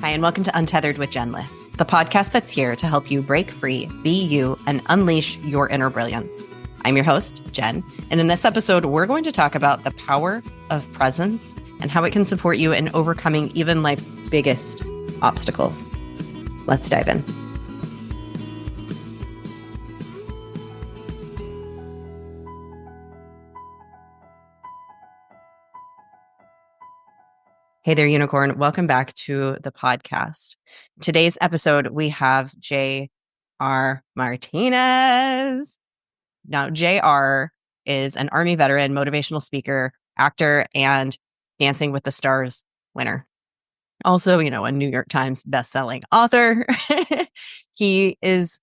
Hi, and welcome to Untethered with Jen Liss, the podcast that's here to help you break free, be you, and unleash your inner brilliance. I'm your host, Jen, and in this episode, we're going to talk about the power of presence and how it can support you in overcoming even life's biggest obstacles. Let's dive in. Hey there, unicorn. Welcome back to the podcast. Today's episode, we have J.R. Martinez. Now, J.R. is an Army veteran, motivational speaker, actor, and Dancing with the Stars winner. Also, a New York Times bestselling author. He is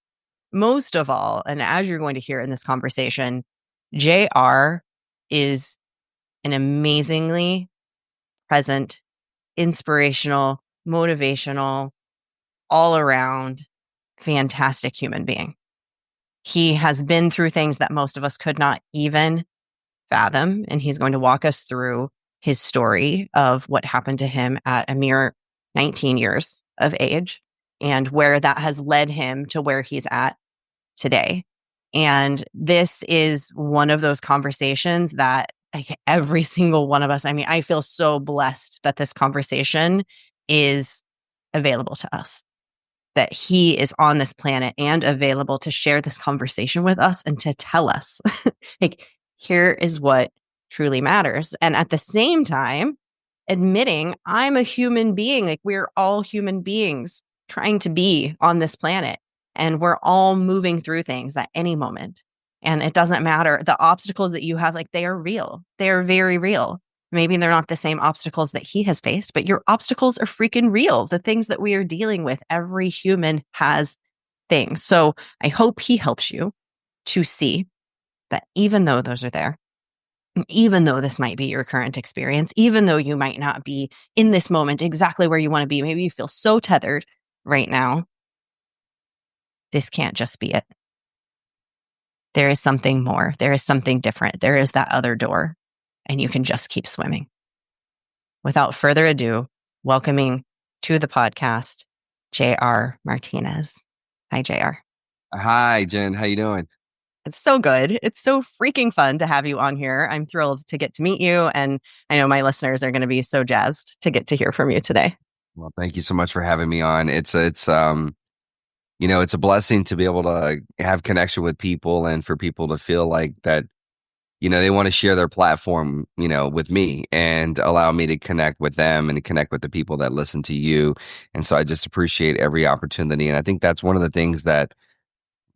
most of all, and as you're going to hear in this conversation, J.R. is an amazingly present, inspirational, motivational, all around fantastic human being. He has been through things that most of us could not even fathom, and he's going to walk us through his story of what happened to him at a mere 19 years of age and where that has led him to where he's at today. And this is one of those conversations that every single one of us, I feel so blessed that this conversation is available to us, that he is on this planet and available to share this conversation with us and to tell us, here is what truly matters. And at the same time, admitting I'm a human being, we're all human beings trying to be on this planet. And we're all moving through things at any moment. And it doesn't matter. The obstacles that you have, they are real. They are very real. Maybe they're not the same obstacles that he has faced, but your obstacles are freaking real. The things that we are dealing with, every human has things. So I hope he helps you to see that even though those are there, even though this might be your current experience, even though you might not be in this moment exactly where you want to be, maybe you feel so tethered right now, this can't just be it. There is something more. There is something different. There is that other door, and you can just keep swimming. Without further ado, welcoming to the podcast, J.R. Martinez. Hi, J.R. Hi, Jen. How you doing? It's so good. It's so freaking fun to have you on here. I'm thrilled to get to meet you, and I know my listeners are going to be so jazzed to get to hear from you today. Well, thank you so much for having me on. It's a blessing to be able to have connection with people and for people to feel like that, they want to share their platform, with me and allow me to connect with them and to connect with the people that listen to you. And so I just appreciate every opportunity. And I think that's one of the things that,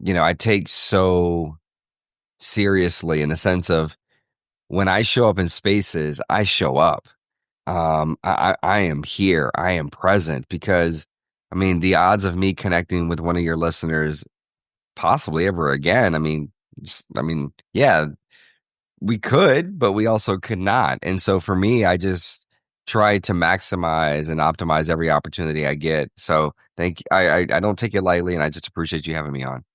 I take so seriously in the sense of when I show up in spaces, I show up. I am here. I am present because, the odds of me connecting with one of your listeners possibly ever again, yeah, we could, but we also could not. And so for me, I just try to maximize and optimize every opportunity I get. So I don't take it lightly, and I just appreciate you having me on.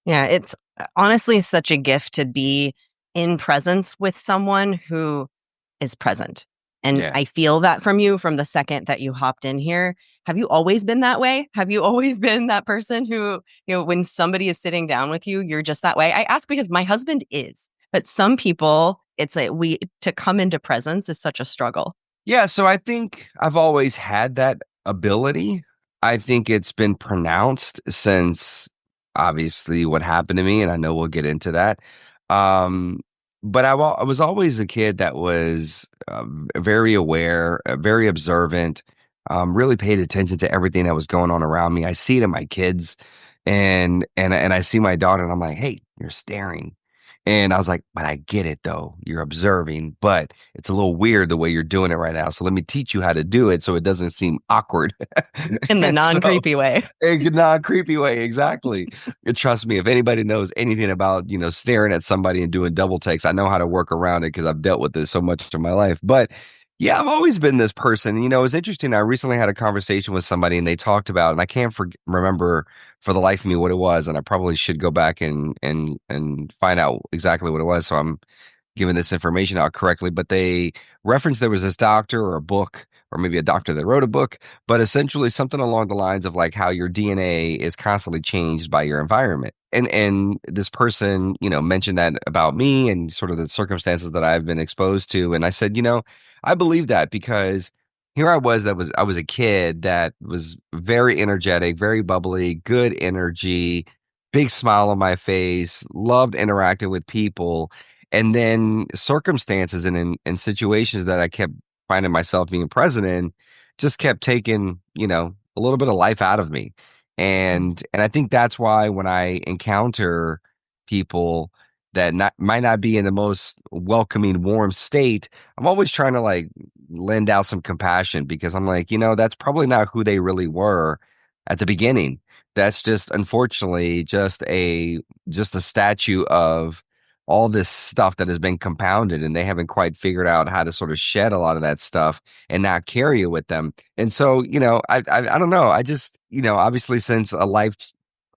Yeah, it's honestly such a gift to be in presence with someone who is present. And Yeah. I feel that from you from the second that you hopped in here. Have you always been that way? Have you always been that person who, when somebody is sitting down with you, you're just that way? I ask because my husband is, but some people, it's like to come into presence is such a struggle. Yeah. So I think I've always had that ability. I think it's been pronounced since obviously what happened to me, and I know we'll get into that. But I was always a kid that was very aware, very observant, really paid attention to everything that was going on around me. I see it in my kids, and I see my daughter, and I'm like, "Hey, you're staring." And I was like, "But I get it, though. You're observing, but it's a little weird the way you're doing it right now. So let me teach you how to do it so it doesn't seem awkward." In the non-creepy way. In a non-creepy way, exactly. Trust me, if anybody knows anything about, staring at somebody and doing double takes, I know how to work around it because I've dealt with this so much in my life. But yeah, I've always been this person. It was interesting. I recently had a conversation with somebody and they talked about, and I can't remember for the life of me what it was, and I probably should go back and find out exactly what it was. So I'm giving this information out correctly, but they referenced there was this doctor or a book or maybe a doctor that wrote a book, but essentially something along the lines of like how your DNA is constantly changed by your environment. And this person, mentioned that about me and sort of the circumstances that I've been exposed to. And I said, I believe that because here I was a kid that was very energetic, very bubbly, good energy, big smile on my face, loved interacting with people. And then circumstances and in situations that I kept finding myself being present in just kept taking, a little bit of life out of me. And I think that's why when I encounter people that might not be in the most welcoming, warm state, I'm always trying to like lend out some compassion because I'm like, that's probably not who they really were at the beginning. That's just unfortunately just a statue of all this stuff that has been compounded and they haven't quite figured out how to sort of shed a lot of that stuff and not carry it with them. And so, I don't know. I just, obviously since a life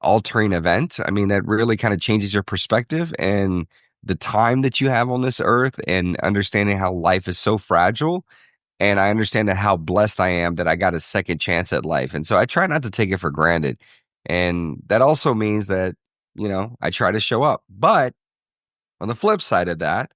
altering event, I mean, that really kind of changes your perspective and the time that you have on this earth and understanding how life is so fragile. And I understand that how blessed I am that I got a second chance at life. And so I try not to take it for granted. And that also means that, I try to show up. But on the flip side of that,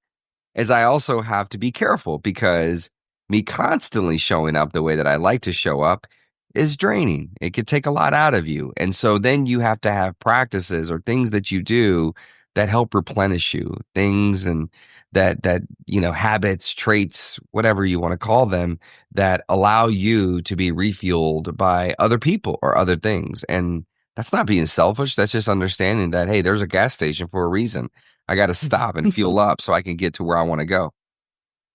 is I also have to be careful because me constantly showing up the way that I like to show up is draining. It could take a lot out of you. And so then you have to have practices or things that you do that help replenish you, things and habits, traits, whatever you want to call them, that allow you to be refueled by other people or other things. And that's not being selfish. That's just understanding that, hey, there's a gas station for a reason. I got to stop and fuel up so I can get to where I want to go.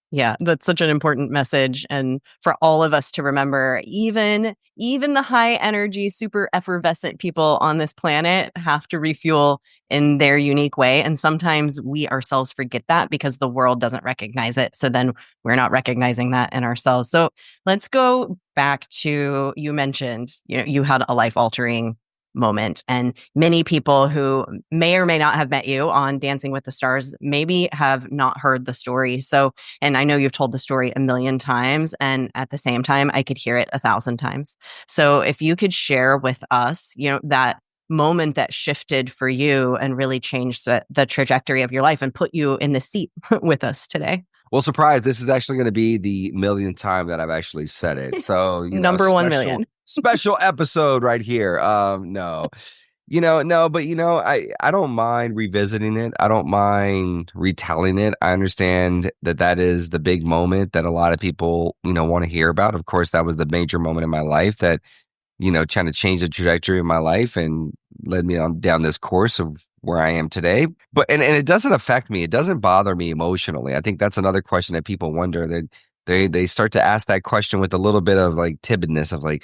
Yeah, that's such an important message, and for all of us to remember, even the high energy, super effervescent people on this planet have to refuel in their unique way, and sometimes we ourselves forget that because the world doesn't recognize it. So then we're not recognizing that in ourselves. So let's go back to, you mentioned, you had a life altering moment, and many people who may or may not have met you on Dancing with the Stars maybe have not heard the story. So, and I know you've told the story a million times, and at the same time I could hear it 1,000 times. So if you could share with us, that moment that shifted for you and really changed the trajectory of your life and put you in the seat with us today. Well, surprise, this is actually going to be the millionth time that I've actually said it. So, a Number 1 million. special episode right here. No. No, but I don't mind revisiting it. I don't mind retelling it. I understand that is the big moment that a lot of people, want to hear about. Of course, that was the major moment in my life that trying to change the trajectory of my life and led me on down this course of where I am today. But and it doesn't affect me. It doesn't bother me emotionally. I think that's another question that people wonder. That they start to ask that question with a little bit of like timidness of like,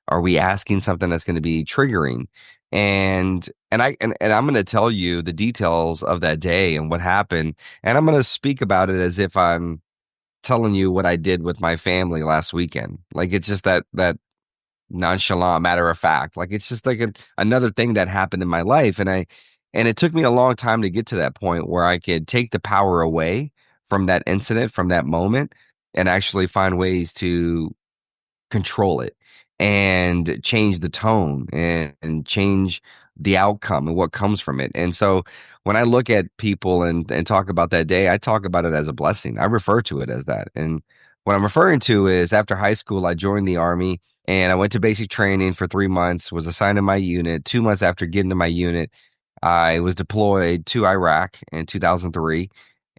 are we asking something that's going to be triggering? And I'm going to tell you the details of that day and what happened. And I'm going to speak about it as if I'm telling you what I did with my family last weekend. Like it's just that nonchalant matter of fact, like it's just like another thing that happened in my life. And it took me a long time to get to that point where I could take the power away from that incident, from that moment, and actually find ways to control it and change the tone and change the outcome and what comes from it. And so when I look at people and talk about that day, I talk about it as a blessing. I refer to it as that. And what I'm referring to is after high school, I joined the Army and I went to basic training for 3 months, was assigned to my unit. 2 months after getting to my unit, I was deployed to Iraq in 2003.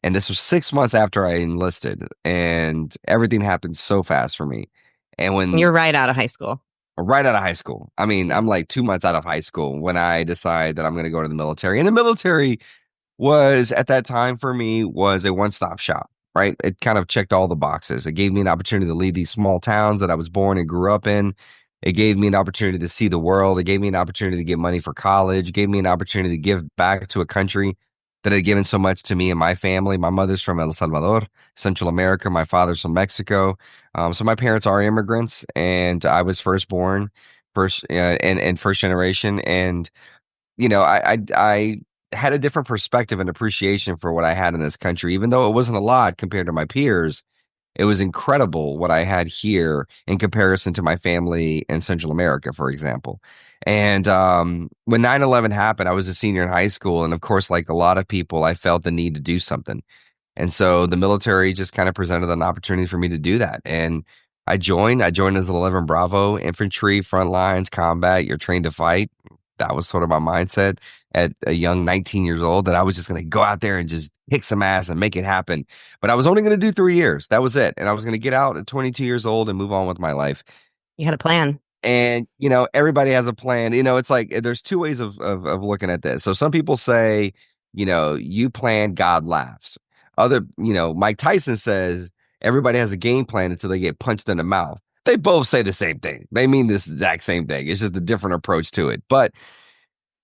And this was 6 months after I enlisted. And everything happened so fast for me. And when You're right out of high school. right out of high school, I mean, I'm like 2 months out of high school when I decide that I'm going to go to the military. And the military was at that time for me was a one-stop shop, right? It kind of checked all the boxes. It gave me an opportunity to leave these small towns that I was born and grew up in. It gave me an opportunity to see the world. It gave me an opportunity to get money for college. It gave me an opportunity to give back to a country that had given so much to me and my family. My mother's from El Salvador, Central America. My father's from Mexico. So my parents are immigrants, and I was firstborn, and first generation. And I had a different perspective and appreciation for what I had in this country, even though it wasn't a lot compared to my peers. it was incredible what I had here in comparison to my family in Central America, for example. And when 9/11 happened, I was a senior in high school. And of course, like a lot of people, I felt the need to do something. And so the military just kind of presented an opportunity for me to do that. And I joined. I joined as an 11 Bravo infantry, front lines, combat. You're trained to fight. That was sort of my mindset at a young 19 years old, that I was just going to go out there and just kick some ass and make it happen. But I was only going to do 3 years. That was it. And I was going to get out at 22 years old and move on with my life. You had a plan. And, everybody has a plan. It's like there's two ways of looking at this. So some people say, you plan, God laughs. Mike Tyson says everybody has a game plan until they get punched in the mouth. They both say the same thing. They mean this exact same thing. It's just a different approach to it. But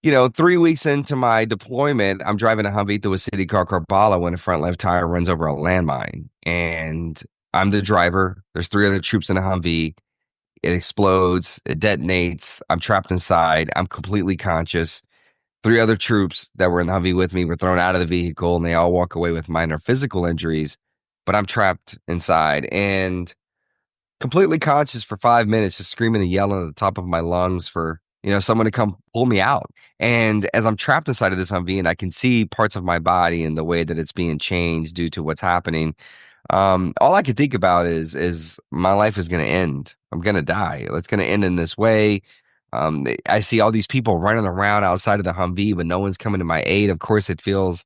3 weeks into my deployment, I'm driving a Humvee through a city called Karbala when the front left tire runs over a landmine. And I'm the driver. There's three other troops in a Humvee. It explodes. It detonates. I'm trapped inside. I'm completely conscious. Three other troops that were in the Humvee with me were thrown out of the vehicle, and they all walk away with minor physical injuries. But I'm trapped inside and completely conscious for 5 minutes, just screaming and yelling at the top of my lungs for someone to come pull me out. And as I'm trapped inside of this Humvee and I can see parts of my body and the way that it's being changed due to what's happening, all I could think about is my life is going to end. I'm going to die. It's going to end in this way. I see all these people running around outside of the Humvee, but no one's coming to my aid. Of course, it feels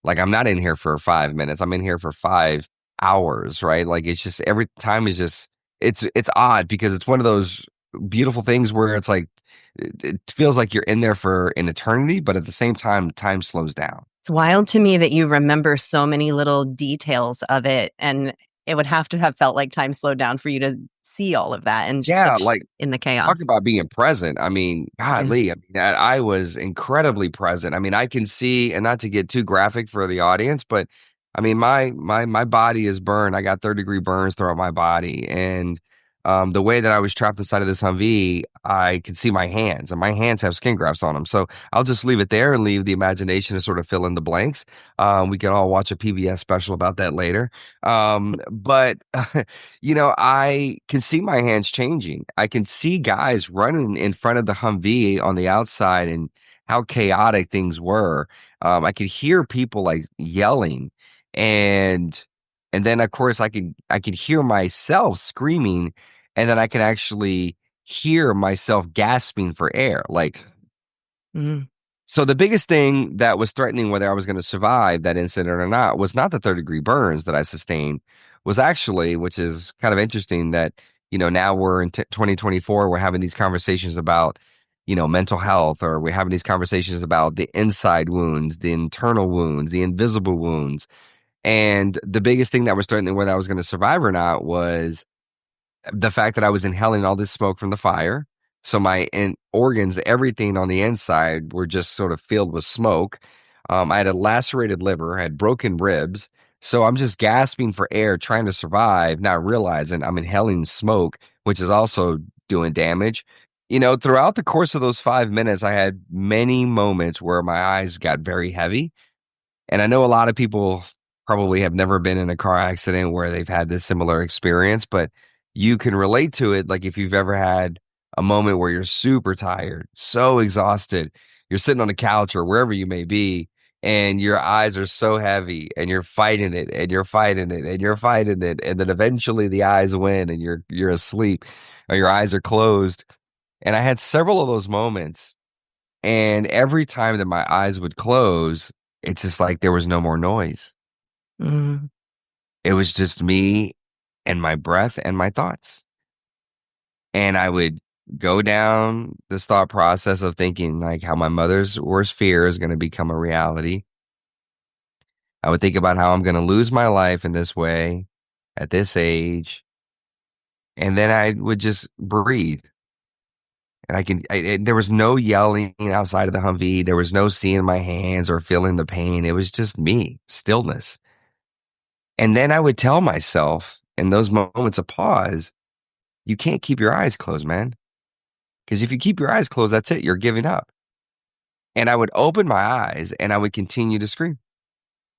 like I'm not in here for 5 minutes. I'm in here for 5 hours, right? Like it's just every time is just it's odd because it's one of those beautiful things where it's like it feels like you're in there for an eternity, but at the same time slows down. It's wild to me that you remember so many little details of it. And it would have to have felt like time slowed down for you to see all of that and just Yeah, such like in the talk chaos. about being present. I mean, Yeah. golly, I mean, I was incredibly present. I mean, I can see, and not to get too graphic for the audience, but I mean, my body is burned. I got third-degree burns throughout my body, and the way that I was trapped inside of this Humvee, I could see my hands, and my hands have skin grafts on them. So I'll just leave it there and leave the imagination to sort of fill in the blanks. We can all watch a PBS special about that later. But I can see my hands changing. I can see guys running in front of the Humvee on the outside and how chaotic things were. I could hear people like yelling, and then of course I could hear myself screaming, and then I can actually hear myself gasping for air. Like, Mhm. so the biggest thing that was threatening whether I was going to survive that incident or not was not the third-degree burns that I sustained, was actually, which is kind of interesting that, now we're in 2024, we're having these conversations about, mental health, or we're having these conversations about the inside wounds, the internal wounds, the invisible wounds. And the biggest thing that was threatening whether I was going to survive or not was the fact that I was inhaling all this smoke from the fire. So my organs, everything on the inside were just sort of filled with smoke. I had a lacerated liver, I had broken ribs. So I'm just gasping for air, trying to survive, not realizing I'm inhaling smoke, which is also doing damage. Throughout the course of those 5 minutes, I had many moments where my eyes got very heavy. And I know a lot of people probably have never been in a car accident where they've had this similar experience, but you can relate to it. Like if you've ever had a moment where you're super tired, so exhausted, you're sitting on the couch or wherever you may be, and your eyes are so heavy and you're fighting it and you're fighting it and you're fighting it. And then eventually the eyes win and you're asleep or your eyes are closed. And I had several of those moments. And every time that my eyes would close, it's just like there was no more noise. Mhm. It was just me and my breath and my thoughts. And I would go down this thought process of thinking like how my mother's worst fear is going to become a reality. I would think about how I'm going to lose my life in this way at this age. And then I would just breathe. And there was no yelling outside of the Humvee. There was no seeing my hands or feeling the pain. It was just me, stillness. And then I would tell myself in those moments of pause, you can't keep your eyes closed, man. Because if you keep your eyes closed, that's it. You're giving up. And I would open my eyes and I would continue to scream.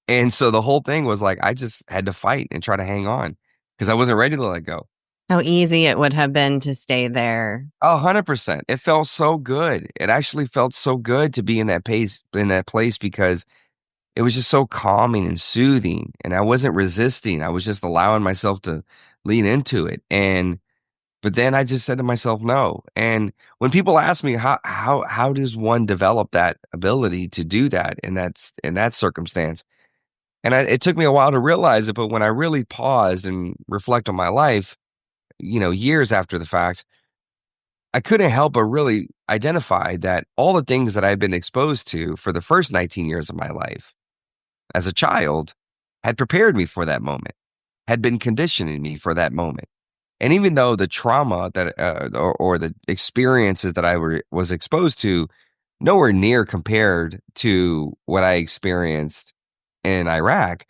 And so the whole thing was like, I just had to fight and try to hang on. because I wasn't ready to let go. How easy it would have been to stay there. 100%. It felt so good. It actually felt so good to be in that place because it was just so calming and soothing. And I wasn't resisting. I was just allowing myself to lean into it. But then I just said to myself, no. And when people ask me how does one develop that ability to do that in that circumstance, and it took me a while to realize it, but when I really paused and reflect on my life, years after the fact, I couldn't help but really identify that all the things that I've been exposed to for the first 19 years of my life as a child had prepared me for that moment, had been conditioning me for that moment. And even though the trauma that or the experiences that was exposed to nowhere near compared to what I experienced in Iraq,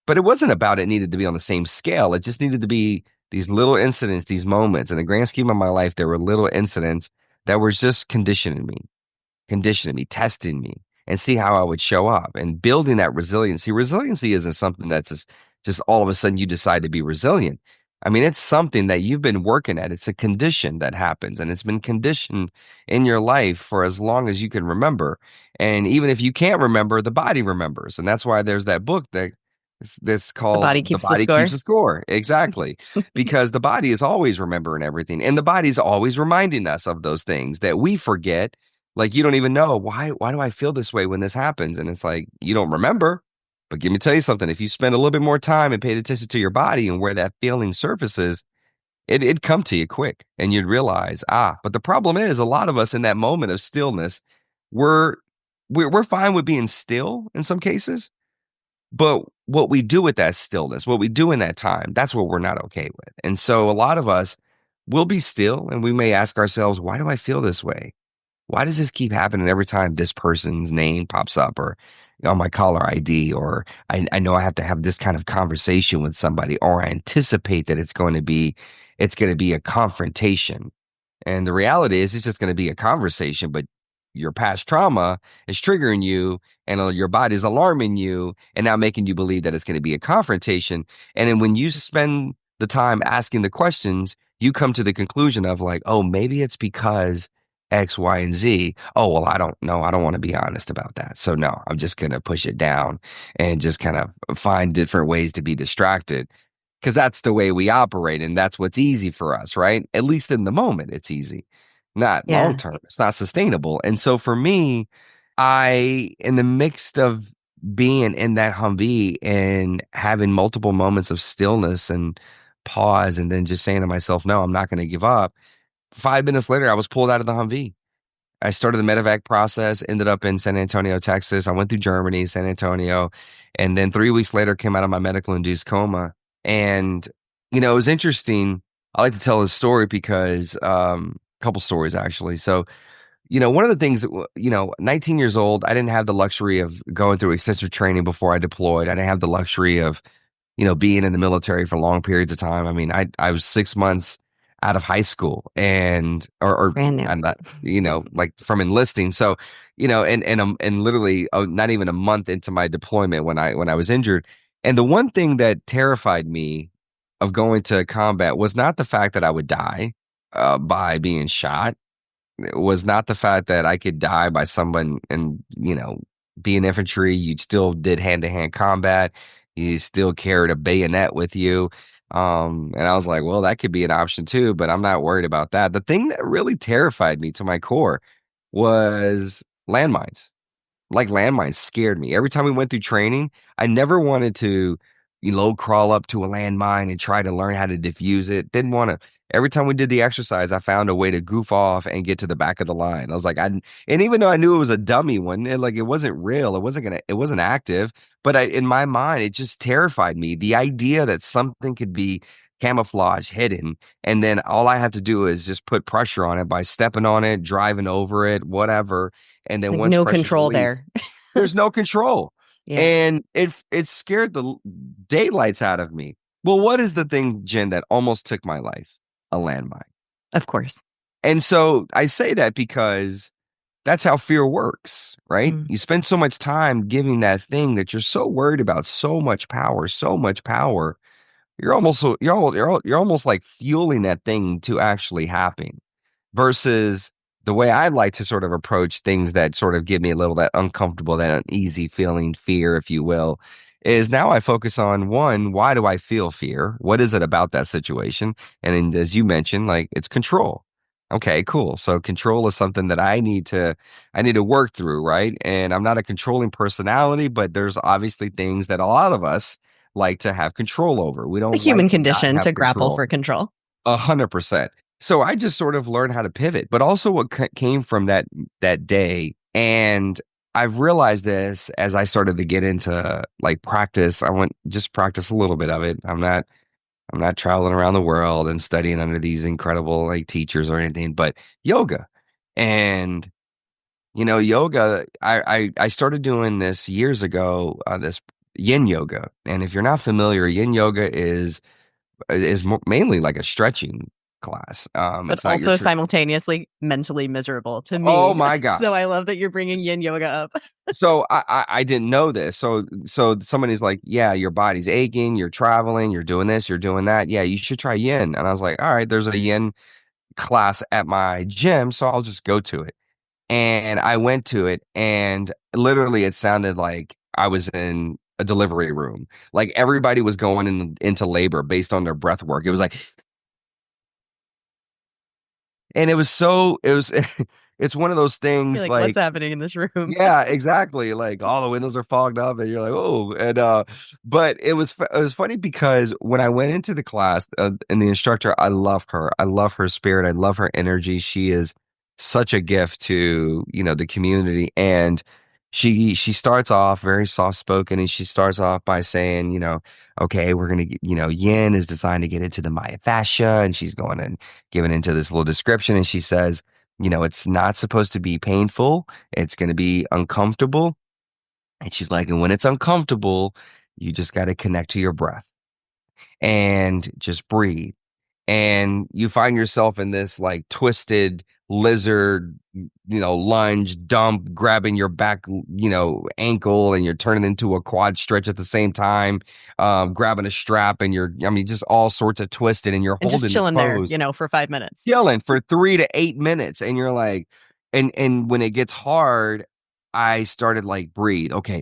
but it wasn't about it needed to be on the same scale. It just needed to be these little incidents, these moments. In the grand scheme of my life, there were little incidents that were just conditioning me, testing me, and see how I would show up and building that resiliency. Resiliency isn't something that's just all of a sudden you decide to be resilient. I mean, it's something that you've been working at. It's a condition that happens, and it's been conditioned in your life for as long as you can remember. And even if you can't remember, the body remembers. And that's why there's that book that's The called body The keeps the Body Keeps score. the Score. Exactly. Because the body is always remembering everything. And the body's always reminding us of those things that we forget. Like you don't even know why do I feel this way when this happens? And it's like you don't remember. But let me tell you something. If you spend a little bit more time and paid attention to your body and where that feeling surfaces, it'd come to you quick and you'd realize, but the problem is a lot of us in that moment of stillness, we're we're fine with being still in some cases, but what we do with that stillness, what we do in that time, that's what we're not okay with. And so a lot of us will be still and we may ask ourselves, why do I feel this way? Why does this keep happening every time this person's name pops up or on my caller ID, or I know I have to have this kind of conversation with somebody, or I anticipate that it's going to be a confrontation. And the reality is it's just going to be a conversation, but your past trauma is triggering you and your body's alarming you and now making you believe that it's going to be a confrontation. And then when you spend the time asking the questions, you come to the conclusion of like, oh, maybe it's because X, Y, and Z. Oh, well, I don't know. I don't want to be honest about that. So no, I'm just going to push it down and just kind of find different ways to be distracted because that's the way we operate and that's what's easy for us, right? At least in the moment, it's easy, not long Yeah. term. It's not sustainable. And so for me, in the mix of being in that Humvee and having multiple moments of stillness and pause, and then just saying to myself, no, I'm not going to give up. 5 minutes later, I was pulled out of the Humvee. I started the medevac process, ended up in San Antonio, Texas. I went through Germany, San Antonio, and then 3 weeks later came out of my medical induced coma. And, it was interesting. I like to tell this story because a couple stories actually. So, one of the things that, 19 years old, I didn't have the luxury of going through extensive training before I deployed. I didn't have the luxury of being in the military for long periods of time. I mean, I was 6 months out of high school or Brand new. I'm not, like from enlisting. So, and literally not even a month into my deployment when I was injured. And the one thing that terrified me of going to combat was not the fact that I would die by being shot. It was not the fact that I could die by someone and, be in infantry. You still did hand to hand combat. You still carried a bayonet with you. And I was like, well, that could be an option too, but I'm not worried about that. The thing that really terrified me to my core was landmines. Like landmines scared me. Every time we went through training, I never wanted to, crawl up to a landmine and try to learn how to defuse it. Didn't want to. Every time we did the exercise, I found a way to goof off and get to the back of the line. I was like, and even though I knew it was a dummy one, it wasn't real. It wasn't active. But in my mind, it just terrified me. The idea that something could be camouflage, hidden, and then all I have to do is just put pressure on it by stepping on it, driving over it, whatever. And then Like once no pressure's control released, there. there's no control. Yeah, And it scared the daylights out of me. Well, what is the thing, Jen, that almost took my life? A landmine. of course. And so I say that because that's how fear works, right? Mm. You spend so much time giving that thing that you're so worried about so much power, you're almost like fueling that thing to actually happen versus the way I like to sort of approach things that sort of give me a little that uncomfortable, that uneasy feeling, fear, if you will, is now I focus on one, why do I feel fear? What is it about that situation? And then, as you mentioned, like it's control. Okay, cool. So control is something that I need to work through, right? And I'm not a controlling personality, but there's obviously things that a lot of us like to have control over. We A don't human like to not condition have to grapple control. for control. 100%. So I just sort of learned how to pivot, but also what came from that day. And I've realized this as I started to get into like practice. I went just practice a little bit of it. I'm not traveling around the world and studying under these incredible like teachers or anything, but yoga. And yoga, I started doing this years ago, this yin yoga. And if you're not familiar, yin yoga is mainly like a stretching class. But It's not your also simultaneously mentally miserable to oh me. my god. So I love that you're bringing yin yoga up. So I didn't know this. So somebody's like, yeah, your body's aching, you're traveling, you're doing this, you're doing that. Yeah, you should try yin. And I was like, all right, there's a yin class at my gym, so I'll just go to it. And I went to it, and literally, it sounded like I was in a delivery room. Like everybody was going into labor based on their breath work. It was like, and it was it's one of those You're things like, what's like happening in this room? yeah, exactly. Like all the windows are fogged up, and you're like, oh, and but it was funny because when I went into the class, and the instructor, I love her. I love her spirit. I love her energy. She is such a gift to the community, and she starts off very soft spoken, and she starts off by saying, okay, we're gonna, yin is designed to get into the myofascia, and she's going and giving into this little description, and she says, it's not supposed to be painful, it's going to be uncomfortable. And she's like, and when it's uncomfortable, you just got to connect to your breath and just breathe. And you find yourself in this like twisted lizard, lunge, dump, grabbing your back, ankle, and you're turning into a quad stretch at the same time, grabbing a strap, and I mean, just all sorts of twisted, and you're And just holding this chilling there, pose for 5 minutes. yelling for 3 to 8 minutes, and you're like, and when it gets hard, I started like breathe, okay,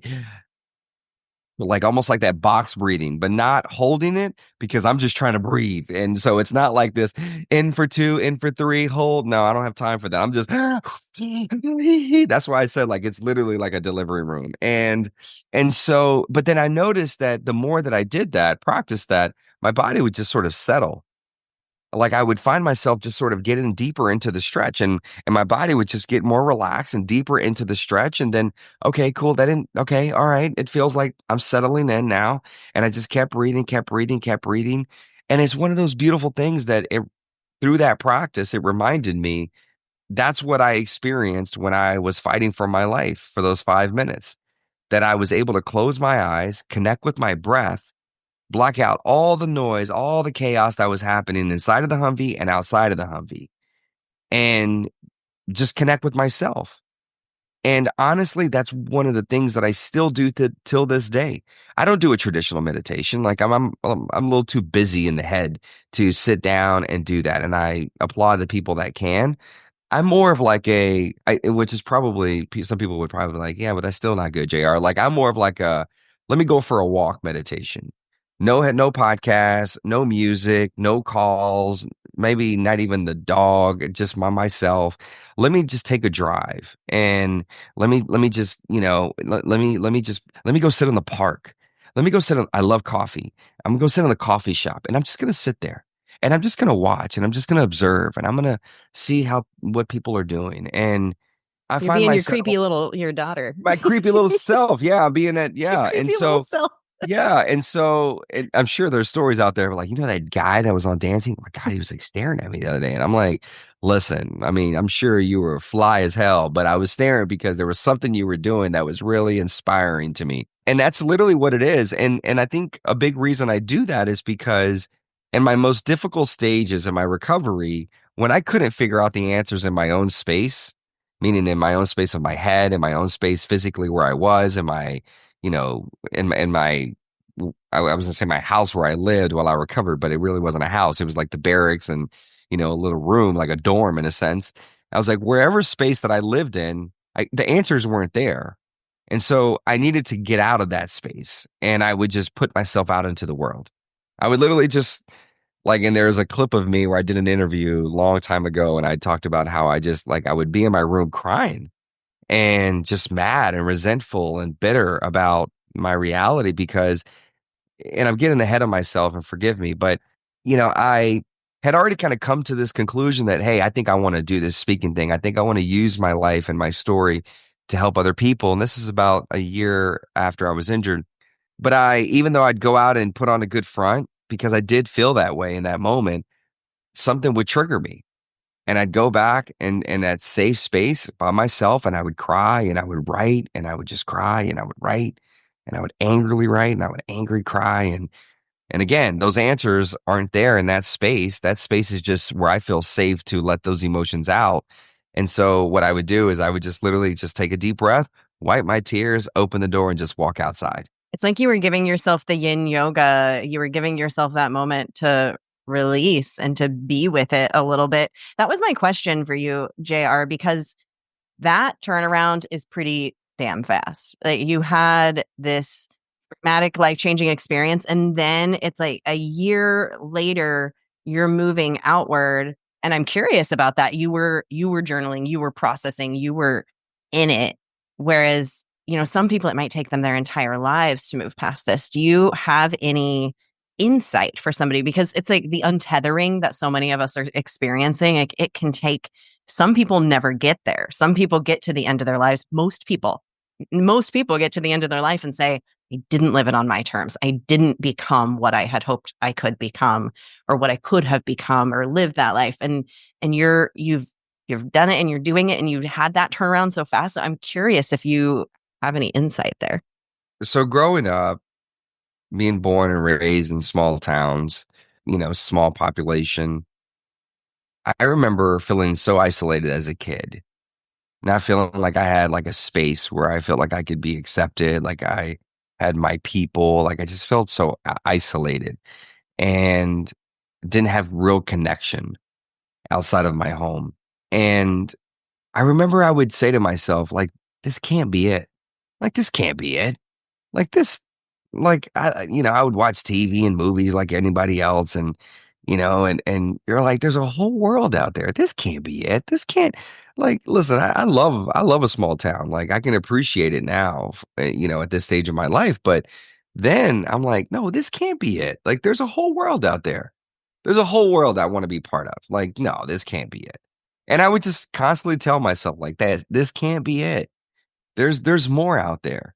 like almost like that box breathing, but not holding it because I'm just trying to breathe, and so it's not like this in for two, in for three, hold. No, I don't have time for that. I'm just that's why I said like it's literally like a delivery room, and so, but then I noticed that the more that I did that, practice that, my body would just sort of settle, like I would find myself just sort of getting deeper into the stretch, and my body would just get more relaxed and deeper into the stretch, and then okay, cool, that didn't okay, all right, it feels like I'm settling in now, and I just kept breathing, kept breathing, kept breathing. And it's one of those beautiful things that it through that practice it reminded me that's what I experienced when I was fighting for my life for those 5 minutes, that I was able to close my eyes, connect with my breath, block out all the noise, all the chaos that was happening inside of the Humvee and outside of the Humvee, and just connect with myself. And honestly, that's one of the things that I still do till this day. I don't do a traditional meditation. Like I'm a little too busy in the head to sit down and do that. And I applaud the people that can. I'm more of like which is probably some people would probably be like, yeah, but that's still not good, JR. Like I'm more of like let me go for a walk meditation. No podcast, no music, no calls, maybe not even the dog, just myself. Let me just take a drive, and let me just, let me go sit in the park. Let me go sit I love coffee. I'm gonna go sit in the coffee shop, and I'm just gonna sit there, and I'm just gonna watch, and I'm just gonna observe, and I'm gonna see what people are doing. And I You're find being your myself creepy little your daughter. my creepy little self. Yeah, being that, Your yeah. And creepy little so self. yeah, and so I'm sure there's stories out there like, that guy that was on Dancing? Oh my God, he was like staring at me the other day. And I'm like, listen, I mean, I'm sure you were fly as hell, but I was staring because there was something you were doing that was really inspiring to me. And that's literally what it is. And I think a big reason I do that is because in my most difficult stages of my recovery, when I couldn't figure out the answers in my own space, meaning in my own space of my head, in my own space physically where I was, in my I was gonna say my house where I lived while I recovered, but it really wasn't a house. It was like the barracks and, a little room, like a dorm in a sense. I was like, wherever space that I lived in, the answers weren't there. And so I needed to get out of that space and I would just put myself out into the world. I would literally just like, and there's a clip of me where I did an interview a long time ago and I talked about how I just like, I would be in my room crying and just mad and resentful and bitter about my reality because, and I'm getting ahead of myself and forgive me, but, I had already kind of come to this conclusion that, hey, I think I want to do this speaking thing. I think I want to use my life and my story to help other people. And this is about a year after I was injured. But even though I'd go out and put on a good front, because I did feel that way in that moment, something would trigger me. And I'd go back and in that safe space by myself and I would cry and I would write and I would just cry and I would write and I would angrily write and I would angry cry. And again, those answers aren't there in that space. That space is just where I feel safe to let those emotions out. And so what I would do is I would just literally just take a deep breath, wipe my tears, open the door and just walk outside. It's like you were giving yourself the yin yoga. You were giving yourself that moment to release and to be with it a little bit. That was my question for you, JR, because that turnaround is pretty damn fast. Like you had this traumatic, life-changing experience, and then it's like a year later, you're moving outward. And I'm curious about that. You were journaling, you were processing, you were in it. Whereas, some people it might take them their entire lives to move past this. Do you have any insight for somebody? Because it's like the untethering that so many of us are experiencing, like it can take some people never get there. Some people get to the end of their lives. Most people get to the end of their life and say, I didn't live it on my terms. I didn't become what I had hoped I could become or what I could have become or live that life. And you've done it and you're doing it and you had that turnaround so fast. So I'm curious if you have any insight there. So growing up, being born and raised in small towns, small population, I remember feeling so isolated as a kid, not feeling like I had like a space where I felt like I could be accepted, like I had my people, like I just felt so isolated and didn't have real connection outside of my home. And I remember I would say to myself, like, this can't be it. Like, this can't be it. Like this, like I would watch TV and movies like anybody else, and and you're like, there's a whole world out there. This can't be it. This can't. Like, listen, I love a small town. Like, I can appreciate it now, at this stage of my life. But then I'm like, no, this can't be it. Like, there's a whole world out there. There's a whole world I want to be part of. Like, no, this can't be it. And I would just constantly tell myself like that, this can't be it. There's more out there.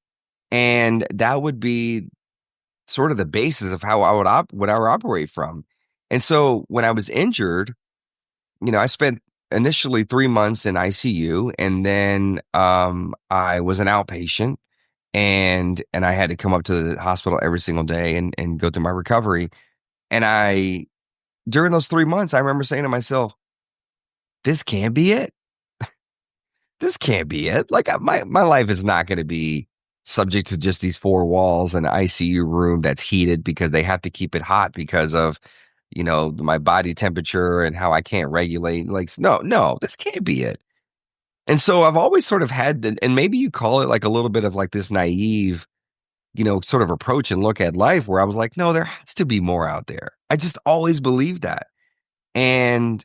And that would be sort of the basis of how what I would operate from. And so when I was injured, I spent initially 3 months in ICU, and then I was an outpatient, and I had to come up to the hospital every single day and go through my recovery. And during those 3 months, I remember saying to myself, "This can't be it. This can't be it. Like my life is not going to be subject to just these four walls and ICU room that's heated because they have to keep it hot because of, my body temperature and how I can't regulate. Like, no, this can't be it." And so I've always sort of had and maybe you call it like a little bit of like this naive, sort of approach and look at life where I was like, no, there has to be more out there. I just always believed that. And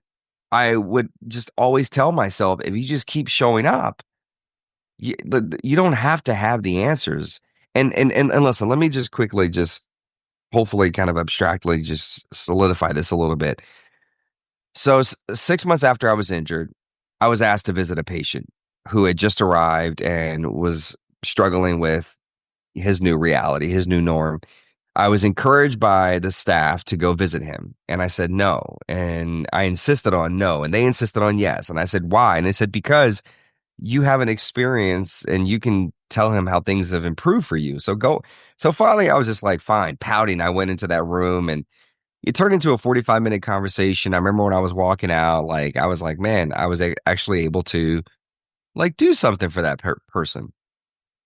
I would just always tell myself, if you just keep showing up, you don't have to have the answers. And listen, let me just quickly just hopefully kind of abstractly just solidify this a little bit. So 6 months after I was injured, I was asked to visit a patient who had just arrived and was struggling with his new reality, his new norm. I was encouraged by the staff to go visit him. And I said no. And I insisted on no. And they insisted on yes. And I said, why? And they said, because you have an experience and you can tell him how things have improved for you. So go. So finally, I was just like, fine, pouting. I went into that room and it turned into a 45-minute conversation. I remember when I was walking out, like, I was like, man, I was actually able to like do something for that person.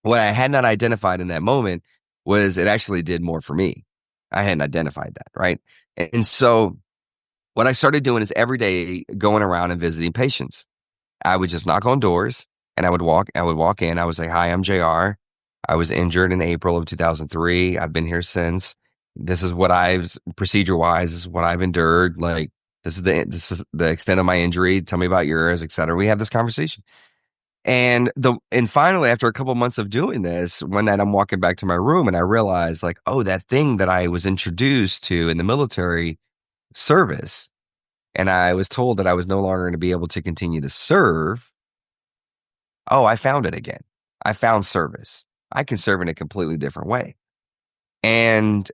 What I had not identified in that moment was it actually did more for me. I hadn't identified that, right? And so what I started doing is every day going around and visiting patients. I would just knock on doors and I would walk in. I would say, "Hi, I'm JR. I was injured in April of 2003. I've been here since. This is what I've procedure wise, this is what I've endured. Like this is the extent of my injury. Tell me about yours, et cetera." We have this conversation. And finally, after a couple months of doing this, one night I'm walking back to my room and I realized, like, oh, that thing that I was introduced to in the military service, and I was told that I was no longer going to be able to continue to serve. Oh, I found it again. I found service. I can serve in a completely different way. And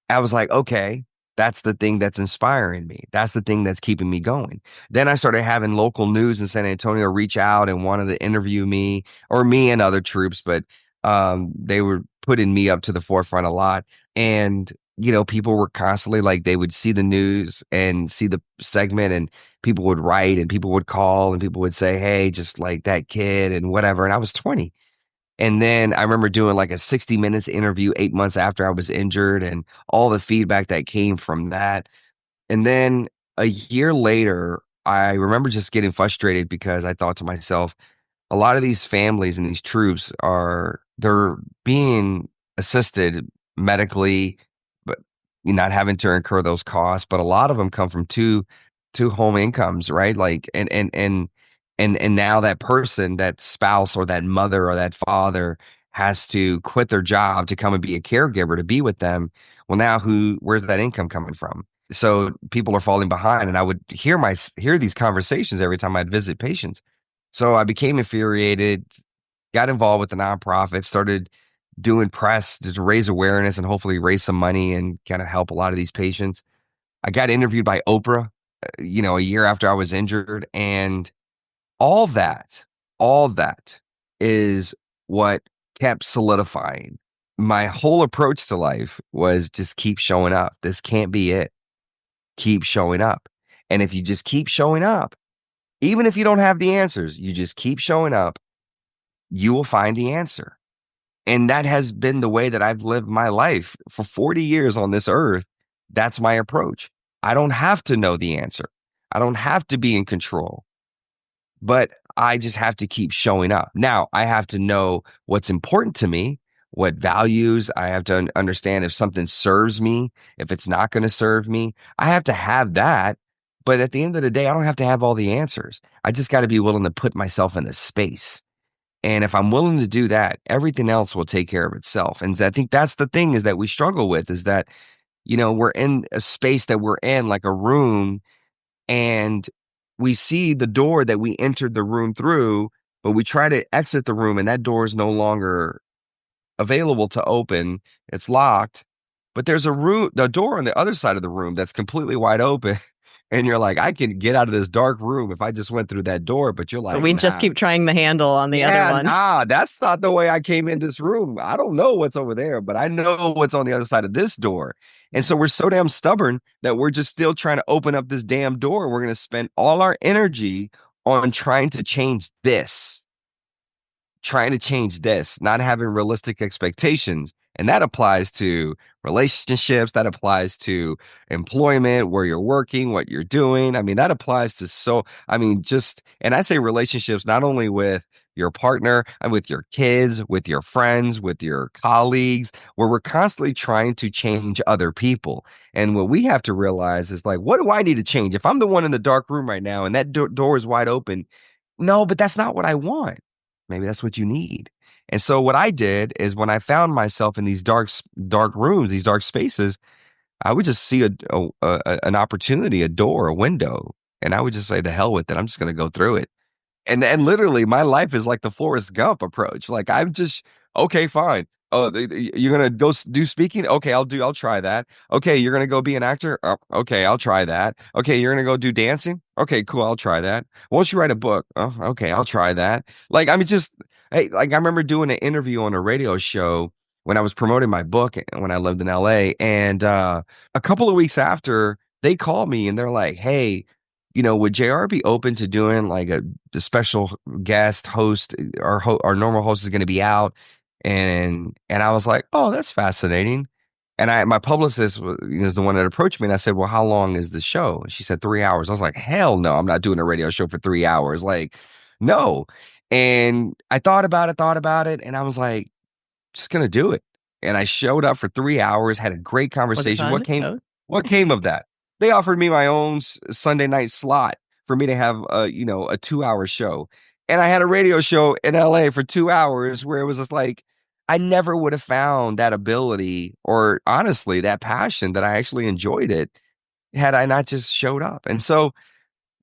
I was like, okay, that's the thing that's inspiring me. That's the thing that's keeping me going. Then I started having local news in San Antonio reach out and wanted to interview me, or me and other troops, but they were putting me up to the forefront a lot. And, people were constantly like, they would see the news and see the segment, and people would write and people would call and people would say, "Hey, just like that kid," and whatever. And I was 20. And then I remember doing like a 60 minutes interview 8 months after I was injured, and all the feedback that came from that. And then a year later, I remember just getting frustrated because I thought to myself, a lot of these families and these troops they're being assisted medically, but you're not having to incur those costs. But a lot of them come from two home incomes, right? Like, and now that person, that spouse or that mother or that father, has to quit their job to come and be a caregiver to be with them. Well, now where's that income coming from? So people are falling behind, and I would hear these conversations every time I'd visit patients. So I became infuriated, got involved with the nonprofit, started doing press to raise awareness and hopefully raise some money and kind of help a lot of these patients. I got interviewed by Oprah, a year after I was injured. And all that, all that is what kept solidifying. My whole approach to life was just keep showing up. This can't be it. Keep showing up. And if you just keep showing up, even if you don't have the answers, you just keep showing up, you will find the answer. And that has been the way that I've lived my life for 40 years on this earth. That's my approach. I don't have to know the answer. I don't have to be in control, but I just have to keep showing up. Now, I have to know what's important to me, what values. I have to understand if something serves me, if it's not going to serve me. I have to have that. But at the end of the day, I don't have to have all the answers. I just got to be willing to put myself in a space. And if I'm willing to do that, everything else will take care of itself. And I think that's the thing is that we struggle with is that, we're in a space that we're in, like a room, and we see the door that we entered the room through, but we try to exit the room and that door is no longer available to open. It's locked, but there's the door on the other side of the room that's completely wide open. And you're like, I can get out of this dark room if I just went through that door. But you're But like, we just nah, keep trying the handle on the other yeah, one. nah, that's not the way I came in this room. I don't know what's over there, but I know what's on the other side of this door. And so we're so damn stubborn that we're just still trying to open up this damn door. We're going to spend all our energy on trying to change this, not having realistic expectations. And that applies to relationships, that applies to employment, where you're working, what you're doing. I mean, that applies to and I say relationships not only with your partner and with your kids, with your friends, with your colleagues, where we're constantly trying to change other people. And what we have to realize is like, what do I need to change? If I'm the one in the dark room right now and that door is wide open, no, but that's not what I want. Maybe that's what you need. And so what I did is when I found myself in these dark rooms, these dark spaces, I would just see an opportunity, a door, a window, and I would just say, "The hell with it! I'm just going to go through it." And literally, my life is like the Forrest Gump approach. Like I'm just okay, fine. Oh, you're gonna go do speaking? Okay, I'll try that. Okay, you're gonna go be an actor? Oh, okay, I'll try that. Okay, you're gonna go do dancing? Okay, cool, I'll try that. Won't you write a book? Oh, okay, I'll try that. Like I mean, just hey, like I remember doing an interview on a radio show when I was promoting my book when I lived in LA, and a couple of weeks after, they called me and they're like, "Hey, would JR be open to doing like a special guest host? Our normal host is going to be out." And I was like, "Oh, that's fascinating." And my publicist was the one that approached me, and I said, "Well, how long is the show?" And she said 3 hours. I was like, "Hell no, I'm not doing a radio show for 3 hours." Like, no. And I thought about it, and I was like, "Just gonna do it." And I showed up for 3 hours, had a great Was it conversation. fun? Oh, What came of that? They offered me my own Sunday night slot for me to have a 2 hour show, and I had a radio show in LA for 2 hours where it was just like I never would have found that ability or honestly that passion that I actually enjoyed it had I not just showed up. And so,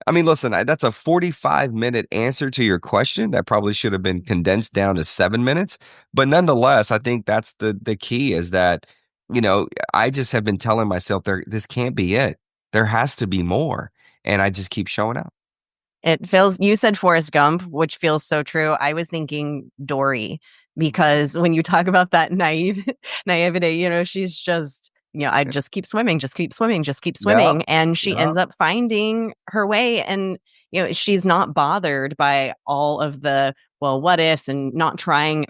I mean, listen, that's a 45-minute answer to your question that probably should have been condensed down to 7 minutes. But nonetheless, I think that's the key is that, I just have been telling myself this can't be it. There has to be more. And I just keep showing up. it feels, you said Forrest Gump, which feels so true. I was thinking Dory, because when you talk about that naivety, she's just, I just keep swimming, just keep swimming, just keep Yep. swimming. And she Yep. ends up finding her way. And, she's not bothered by all of the, well, what ifs, and not trying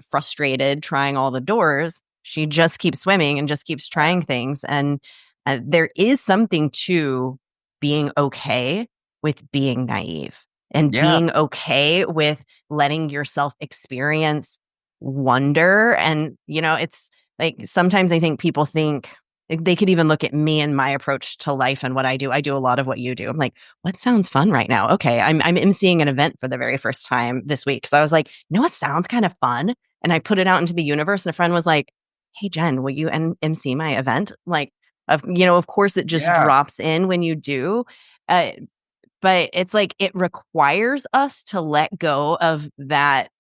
all the doors. She just keeps swimming and just keeps trying things. And there is something to being okay with being naive, and Yeah. being okay with letting yourself experience wonder. And, it's like sometimes I think people think they could even look at me and my approach to life and what I do. I do a lot of what you do. I'm like, what sounds fun right now? Okay, I'm emceeing an event for the very first time this week. So I was like, what sounds kind of fun? And I put it out into the universe, and a friend was like, hey, Jen, will you MC my event? Like, of course it just Yeah. drops in when you do. Uh, but it's like it requires us to let go of that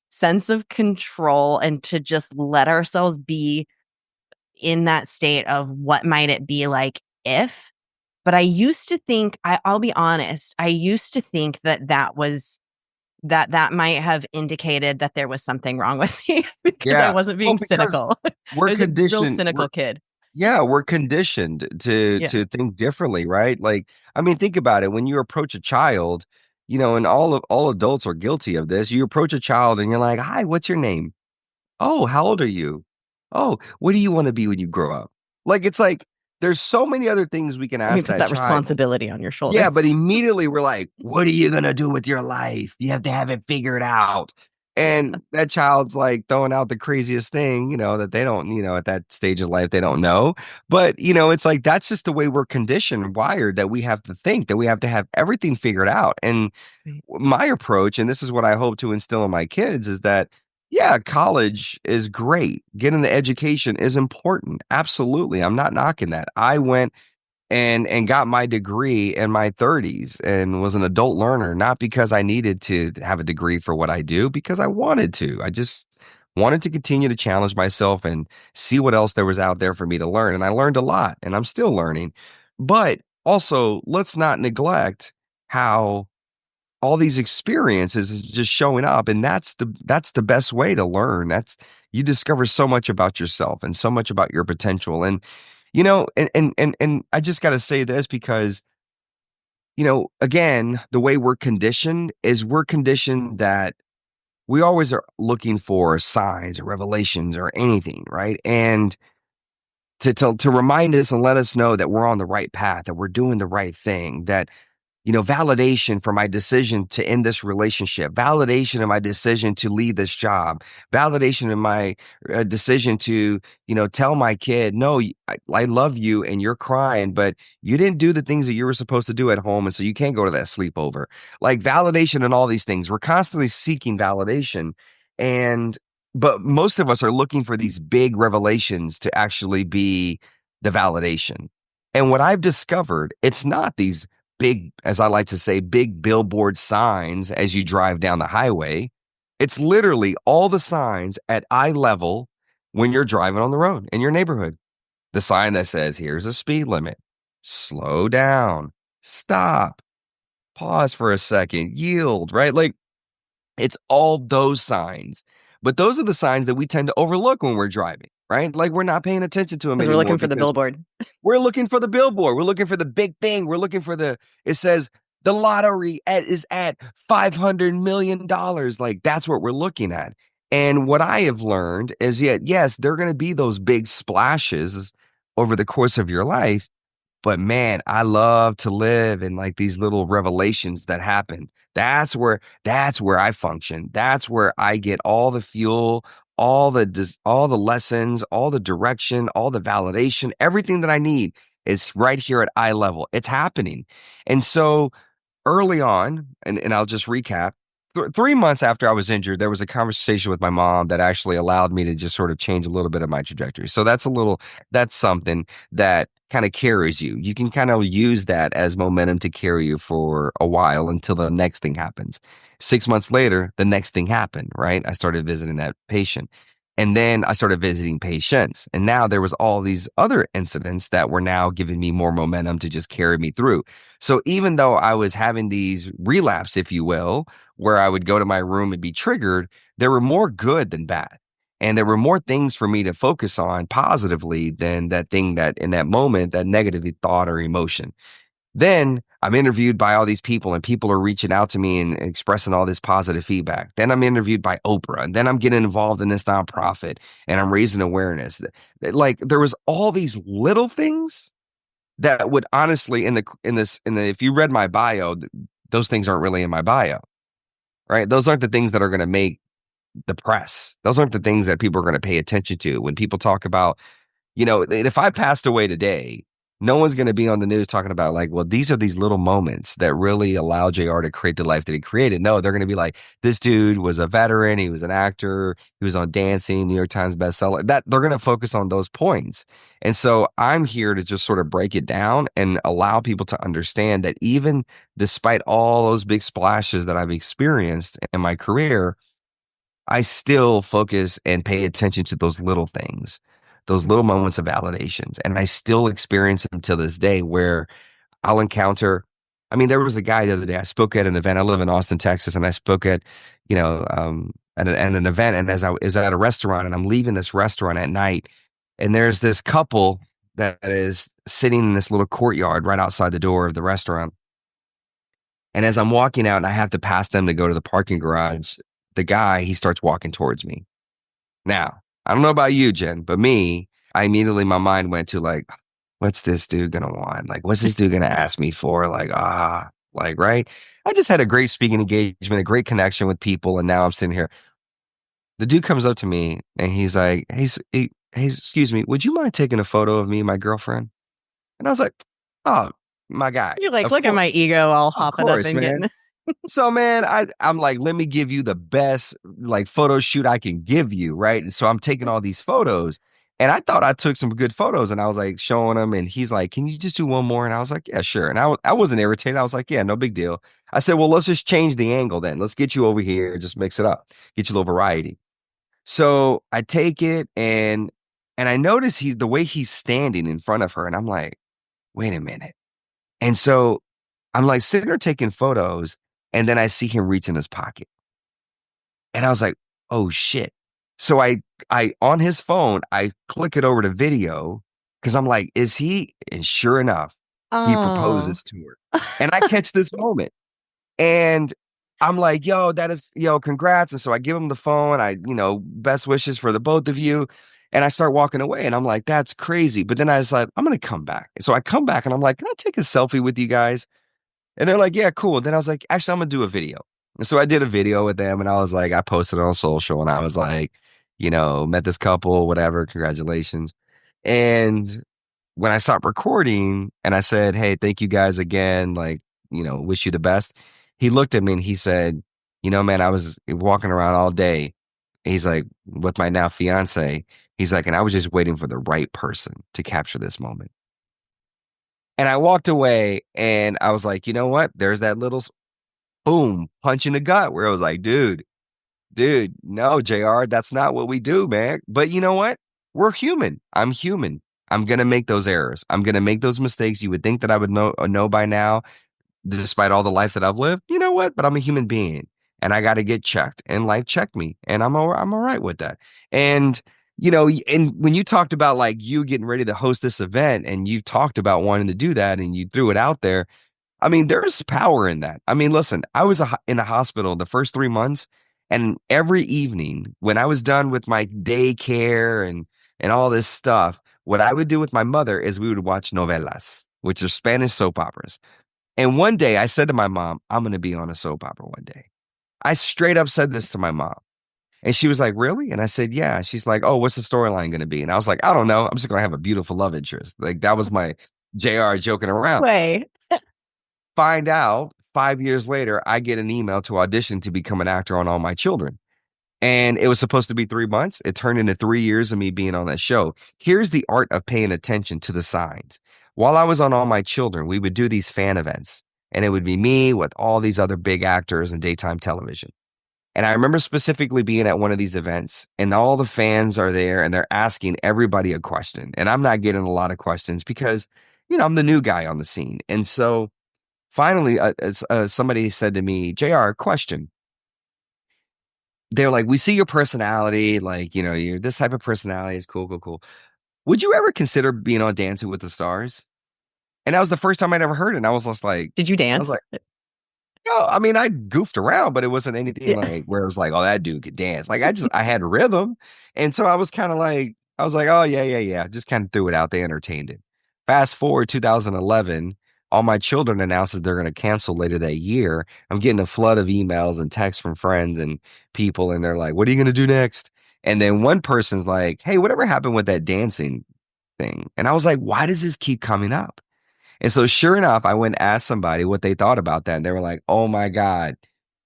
sense of control and to just let ourselves be in that state of what might it be like if. But I used to think, I'll be honest, I used to think that might have indicated that there was something wrong with me because I Yeah. wasn't Well, being because cynical. we're I was a real conditioned. cynical kid. Yeah, we're conditioned to Yeah. think differently, right? Like, I mean, think about it. When you approach a child, and all adults are guilty of this. You approach a child and you're like, "Hi, what's your name? Oh, how old are you? Oh, what do you want to be when you grow up?" Like, it's like there's so many other things we can Let me ask put that that child. responsibility on your shoulder. Yeah, but immediately we're like, "What are you gonna do with your life? You have to have it figured out." Yeah. And that child's like throwing out the craziest thing, that they don't, at that stage of life, they don't know. But, it's like that's just the way we're conditioned and wired that we have to think that we have to have everything figured out. And Right. my approach, and this is what I hope to instill in my kids, is that, yeah, college is great. Getting the education is important. Absolutely. I'm not knocking that. I went and got my degree in my 30s and was an adult learner, not because I needed to have a degree for what I do, because I wanted to. I just wanted to continue to challenge myself and see what else there was out there for me to learn. And I learned a lot, and I'm still learning. But also, let's not neglect how all these experiences is just showing up, and that's the best way to learn. That's You discover so much about yourself and so much about your potential. And and I just got to say this because again, the way we're conditioned is we're conditioned that we always are looking for signs or revelations or anything, right? And to remind us and let us know that we're on the right path, that we're doing the right thing, that validation for my decision to end this relationship, validation of my decision to leave this job, validation of my decision to, tell my kid, no, I love you and you're crying, but you didn't do the things that you were supposed to do at home. And so you can't go to that sleepover. Like validation and all these things. We're constantly seeking validation. And, but most of us are looking for these big revelations to actually be the validation. And what I've discovered, it's not these big, as I like to say, big billboard signs as you drive down the highway. It's literally all the signs at eye level when you're driving on the road in your neighborhood. The sign that says, here's a speed limit, slow down, stop, pause for a second, yield, right? Like it's all those signs. But those are the signs that we tend to overlook when we're driving, right? Like we're not paying attention to them Because we're anymore looking for the because billboard. we're looking for the billboard. We're looking for the big thing. We're looking for it says the lottery is at $500 million. Like that's what we're looking at. And what I have learned is yes, there are going to be those big splashes over the course of your life. But man, I love to live in like these little revelations that happen. That's where I function. That's where I get all the fuel, all the lessons, all the direction, all the validation, everything that I need is right here at eye level. It's happening. And so early on, and I'll just recap. 3 months after I was injured, there was a conversation with my mom that actually allowed me to just sort of change a little bit of my trajectory. So that's something that kind of carries you. You can kind of use that as momentum to carry you for a while until the next thing happens. 6 months later, the next thing happened, right? I started visiting that patient. And then I started visiting patients. And now there was all these other incidents that were now giving me more momentum to just carry me through. So even though I was having these relapse, if you will, where I would go to my room and be triggered, there were more good than bad. And there were more things for me to focus on positively than that thing that in that moment, that negative thought or emotion. Then I'm interviewed by all these people and people are reaching out to me and expressing all this positive feedback. Then I'm interviewed by Oprah and then I'm getting involved in this nonprofit and I'm raising awareness. Like there was all these little things that would honestly if you read my bio, those things aren't really in my bio, right? Those aren't the things that are going to make the press. Those aren't the things that people are going to pay attention to when people talk about, if I passed away today, no one's going to be on the news talking about like, well, these are these little moments that really allow JR to create the life that he created. No, they're going to be like, this dude was a veteran. He was an actor. He was on Dancing, New York Times bestseller. That they're going to focus on those points. And so I'm here to just sort of break it down and allow people to understand that even despite all those big splashes that I've experienced in my career, I still focus and pay attention to those little things, those little moments of validations. And I still experience them to this day where I'll encounter. I mean, there was a guy the other day, I spoke at an event. I live in Austin, Texas, and I spoke at an event. And as I was at a restaurant and I'm leaving this restaurant at night, and there's this couple that is sitting in this little courtyard right outside the door of the restaurant. And as I'm walking out and I have to pass them to go to the parking garage, the guy, he starts walking towards me. Now, I don't know about you, Jen, but me, my mind went to like, what's this dude gonna want? Like, what's this dude gonna ask me for? Like, right? I just had a great speaking engagement, a great connection with people, and now I'm sitting here. The dude comes up to me and he's like, hey, excuse me, would you mind taking a photo of me and my girlfriend? And I was like, oh, my guy, You're like, of look at my course, ego all of hopping up course, and man. getting. So man, I'm like, let me give you the best like photo shoot I can give you, right? And so I'm taking all these photos, and I thought I took some good photos, and I was like showing him, and he's like, "Can you just do one more?" And I was like, "Yeah, sure." And I wasn't irritated. I was like, "Yeah, no big deal." I said, "Well, let's just change the angle then. Let's get you over here, just mix it up, get you a little variety." So I take it, and I notice he's the way he's standing in front of her, and I'm like, "Wait a minute." And so I'm like sitting there taking photos, and then I see him reach in his pocket. And I was like, oh shit. So I on his phone, I click it over to video because I'm like, is he? And sure enough, he Oh, proposes to her. And I catch this moment. And I'm like, congrats. And so I give him the phone. Best wishes for the both of you. And I start walking away and I'm like, that's crazy. But then I was like, I'm going to come back. So I come back and I'm like, can I take a selfie with you guys? And they're like, yeah, cool. And then I was like, actually, I'm gonna do a video. And so I did a video with them and I was like, I posted it on social and I was like, met this couple, whatever, congratulations. And when I stopped recording and I said, hey, thank you guys again, like, wish you the best. He looked at me and he said, man, I was walking around all day. He's like, with my now fiance, he's like, and I was just waiting for the right person to capture this moment. And I walked away and I was like, you know what? There's that little boom punch in the gut where I was like, dude, no, JR, that's not what we do, man. But you know what? We're human. I'm human. I'm going to make those errors. I'm going to make those mistakes. You would think that I would know by now, despite all the life that I've lived. You know what? But I'm a human being and I got to get checked and life checked me. And I'm all right with that. And, and when you talked about like you getting ready to host this event and you talked about wanting to do that and you threw it out there, I mean, there's power in that. I mean, listen, I was in the hospital the first 3 months, and every evening when I was done with my daycare and all this stuff, what I would do with my mother is we would watch novelas, which are Spanish soap operas. And one day I said to my mom, I'm going to be on a soap opera one day. I straight up said this to my mom. And she was like, really? And I said, yeah. She's like, oh, what's the storyline going to be? And I was like, I don't know. I'm just going to have a beautiful love interest. Like that was my JR joking around. Way. Find out 5 years later, I get an email to audition to become an actor on All My Children. And it was supposed to be 3 months. It turned into 3 years of me being on that show. Here's the art of paying attention to the signs. While I was on All My Children, we would do these fan events, and it would be me with all these other big actors in daytime television. And I remember specifically being at one of these events, and all the fans are there, and they're asking everybody a question. And I'm not getting a lot of questions because, I'm the new guy on the scene. And so finally, somebody said to me, JR, question. They're like, we see your personality, like, you're this type of personality is cool, cool, cool. Would you ever consider being on Dancing with the Stars? And that was the first time I'd ever heard it. And I was just like, Did you I was dance? like, no, I mean, I goofed around, but it wasn't anything Yeah. like where it was like, oh, that dude could dance. Like I had rhythm. And so I was kind of like, I was like, oh, yeah, yeah, yeah. Just kind of threw it out. They entertained it. Fast forward 2011, All My Children announces they're going to cancel later that year. I'm getting a flood of emails and texts from friends and people. And they're like, what are you going to do next? And then one person's like, hey, whatever happened with that dancing thing? And I was like, why does this keep coming up? And so, sure enough, I went and asked somebody what they thought about that. And they were like, oh my God,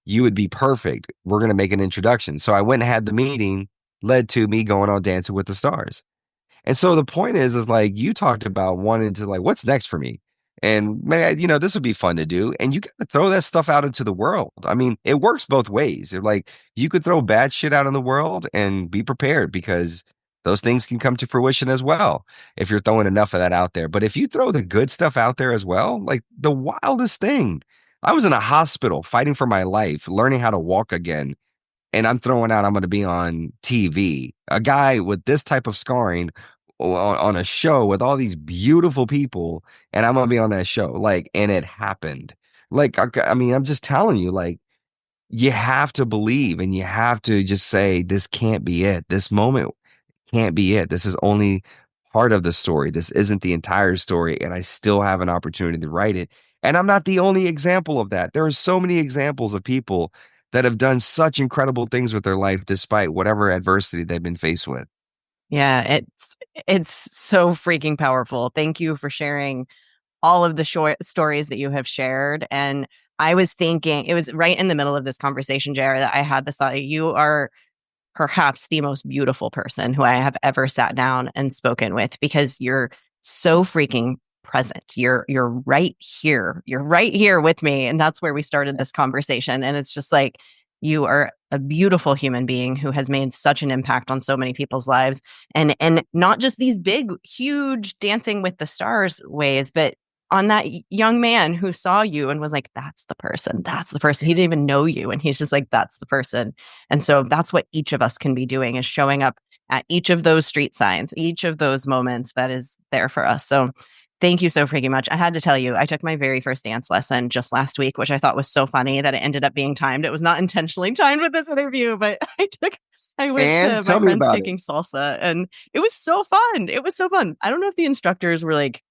you would be perfect. We're going to make an introduction. So I went and had the meeting, led to me going on Dancing with the Stars. And so the point is like you talked about wanting to like, what's next for me? And man, this would be fun to do. And you got to throw that stuff out into the world. I mean, it works both ways. They're like you could throw bad shit out in the world and be prepared because those things can come to fruition as well if you're throwing enough of that out there. But if you throw the good stuff out there as well, like the wildest thing. I was in a hospital fighting for my life, learning how to walk again, and I'm throwing out I'm going to be on TV. A guy with this type of scarring on a show with all these beautiful people, and I'm going to be on that show. Like, and it happened. Like, I mean, I'm just telling you, like, you have to believe and you have to just say, this can't be it. This moment can't be it. This is only part of the story. This isn't the entire story. And I still have an opportunity to write it. And I'm not the only example of that. There are so many examples of people that have done such incredible things with their life despite whatever adversity they've been faced with. Yeah, it's so freaking powerful. Thank you for sharing all of the short stories that you have shared. And I was thinking, it was right in the middle of this conversation, JR, that I had this thought. You are perhaps the most beautiful person who I have ever sat down and spoken with because you're so freaking present. You're right here. You're right here with me. And that's where we started this conversation. And it's just like you are a beautiful human being who has made such an impact on so many people's lives. And not just these big, huge dancing with the stars ways, but on that young man who saw you and was like, that's the person. That's the person. He didn't even know you. And he's just like, that's the person. And so that's what each of us can be doing is showing up at each of those street signs, each of those moments that is there for us. So thank you so freaking much. I had to tell you, I took my very first dance lesson just last week, which I thought was so funny that it ended up being timed. It was not intentionally timed with this interview, but I went And to my tell me friends about it. taking salsa and it was so fun. It was so fun. I don't know if the instructors were like,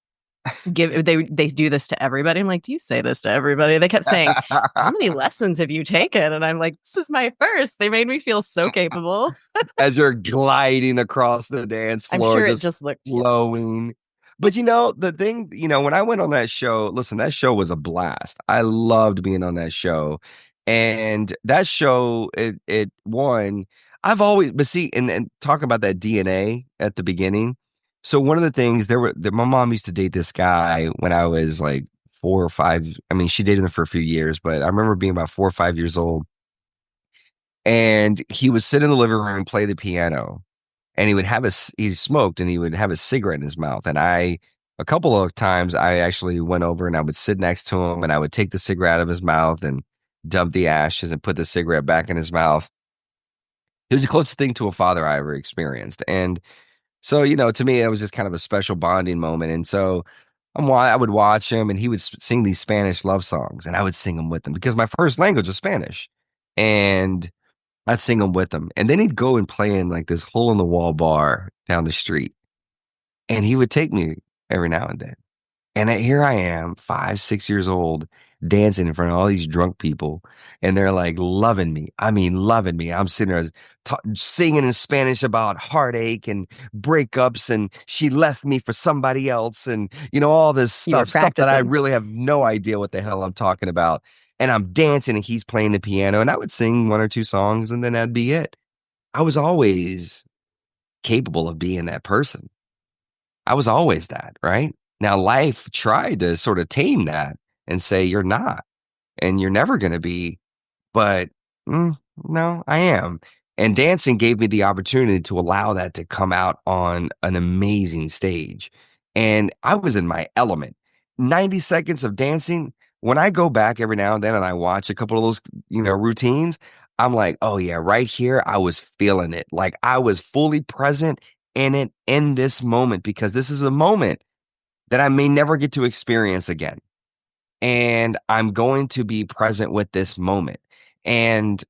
they do this to everybody. I'm like, do you say this to everybody? They kept saying, how many lessons have you taken? And I'm like, this is my first. They made me feel so capable. As you're gliding across the dance I'm floor, sure it just just looked, yes. flowing. But the thing, when I went on that show, listen, that show was a blast. I loved being on that show. And that show, it won. I've always, but see, and talk about that DNA at the beginning. So one of the things my mom used to date this guy when I was like 4 or 5. I mean, she dated him for a few years, but I remember being about 4 or 5 years old. And he would sit in the living room and play the piano. And he smoked and he would have a cigarette in his mouth. And a couple of times I actually went over and I would sit next to him and I would take the cigarette out of his mouth and dump the ashes and put the cigarette back in his mouth. It was the closest thing to a father I ever experienced. And so, to me, it was just kind of a special bonding moment. And so I would watch him and he would sing these Spanish love songs and I would sing them with him because my first language was Spanish. And I'd sing them with him. And then he'd go and play in like this hole in the wall bar down the street. And he would take me every now and then. And here I am, 5, 6 years old, dancing in front of all these drunk people, and they're like loving me. I mean, loving me. I'm sitting there singing in Spanish about heartache and breakups, and she left me for somebody else, and all this You were stuff that I practicing. really have no idea what the hell I'm talking about. And I'm dancing, and he's playing the piano, and I would sing one or two songs, and then that'd be it. I was always capable of being that person. I was always that, right? Now, life tried to sort of tame that and say, you're not, and you're never going to be. But no, I am. And dancing gave me the opportunity to allow that to come out on an amazing stage. And I was in my element. 90 seconds of dancing. When I go back every now and then and I watch a couple of those, routines, I'm like, oh yeah, right here, I was feeling it. Like I was fully present in it in this moment because this is a moment that I may never get to experience again. And I'm going to be present with this moment. And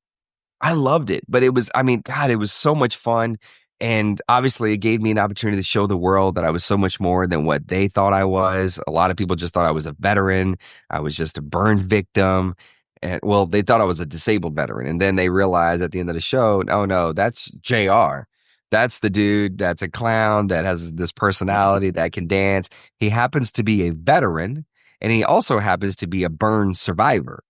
I loved it, but it was, I mean, God, it was so much fun. And obviously, it gave me an opportunity to show the world that I was so much more than what they thought I was. A lot of people just thought I was a veteran. I was just a burned victim. And well, they thought I was a disabled veteran. And then they realized at the end of the show, oh no, that's JR. That's the dude that's a clown that has this personality that can dance. He happens to be a veteran and he also happens to be a burn survivor.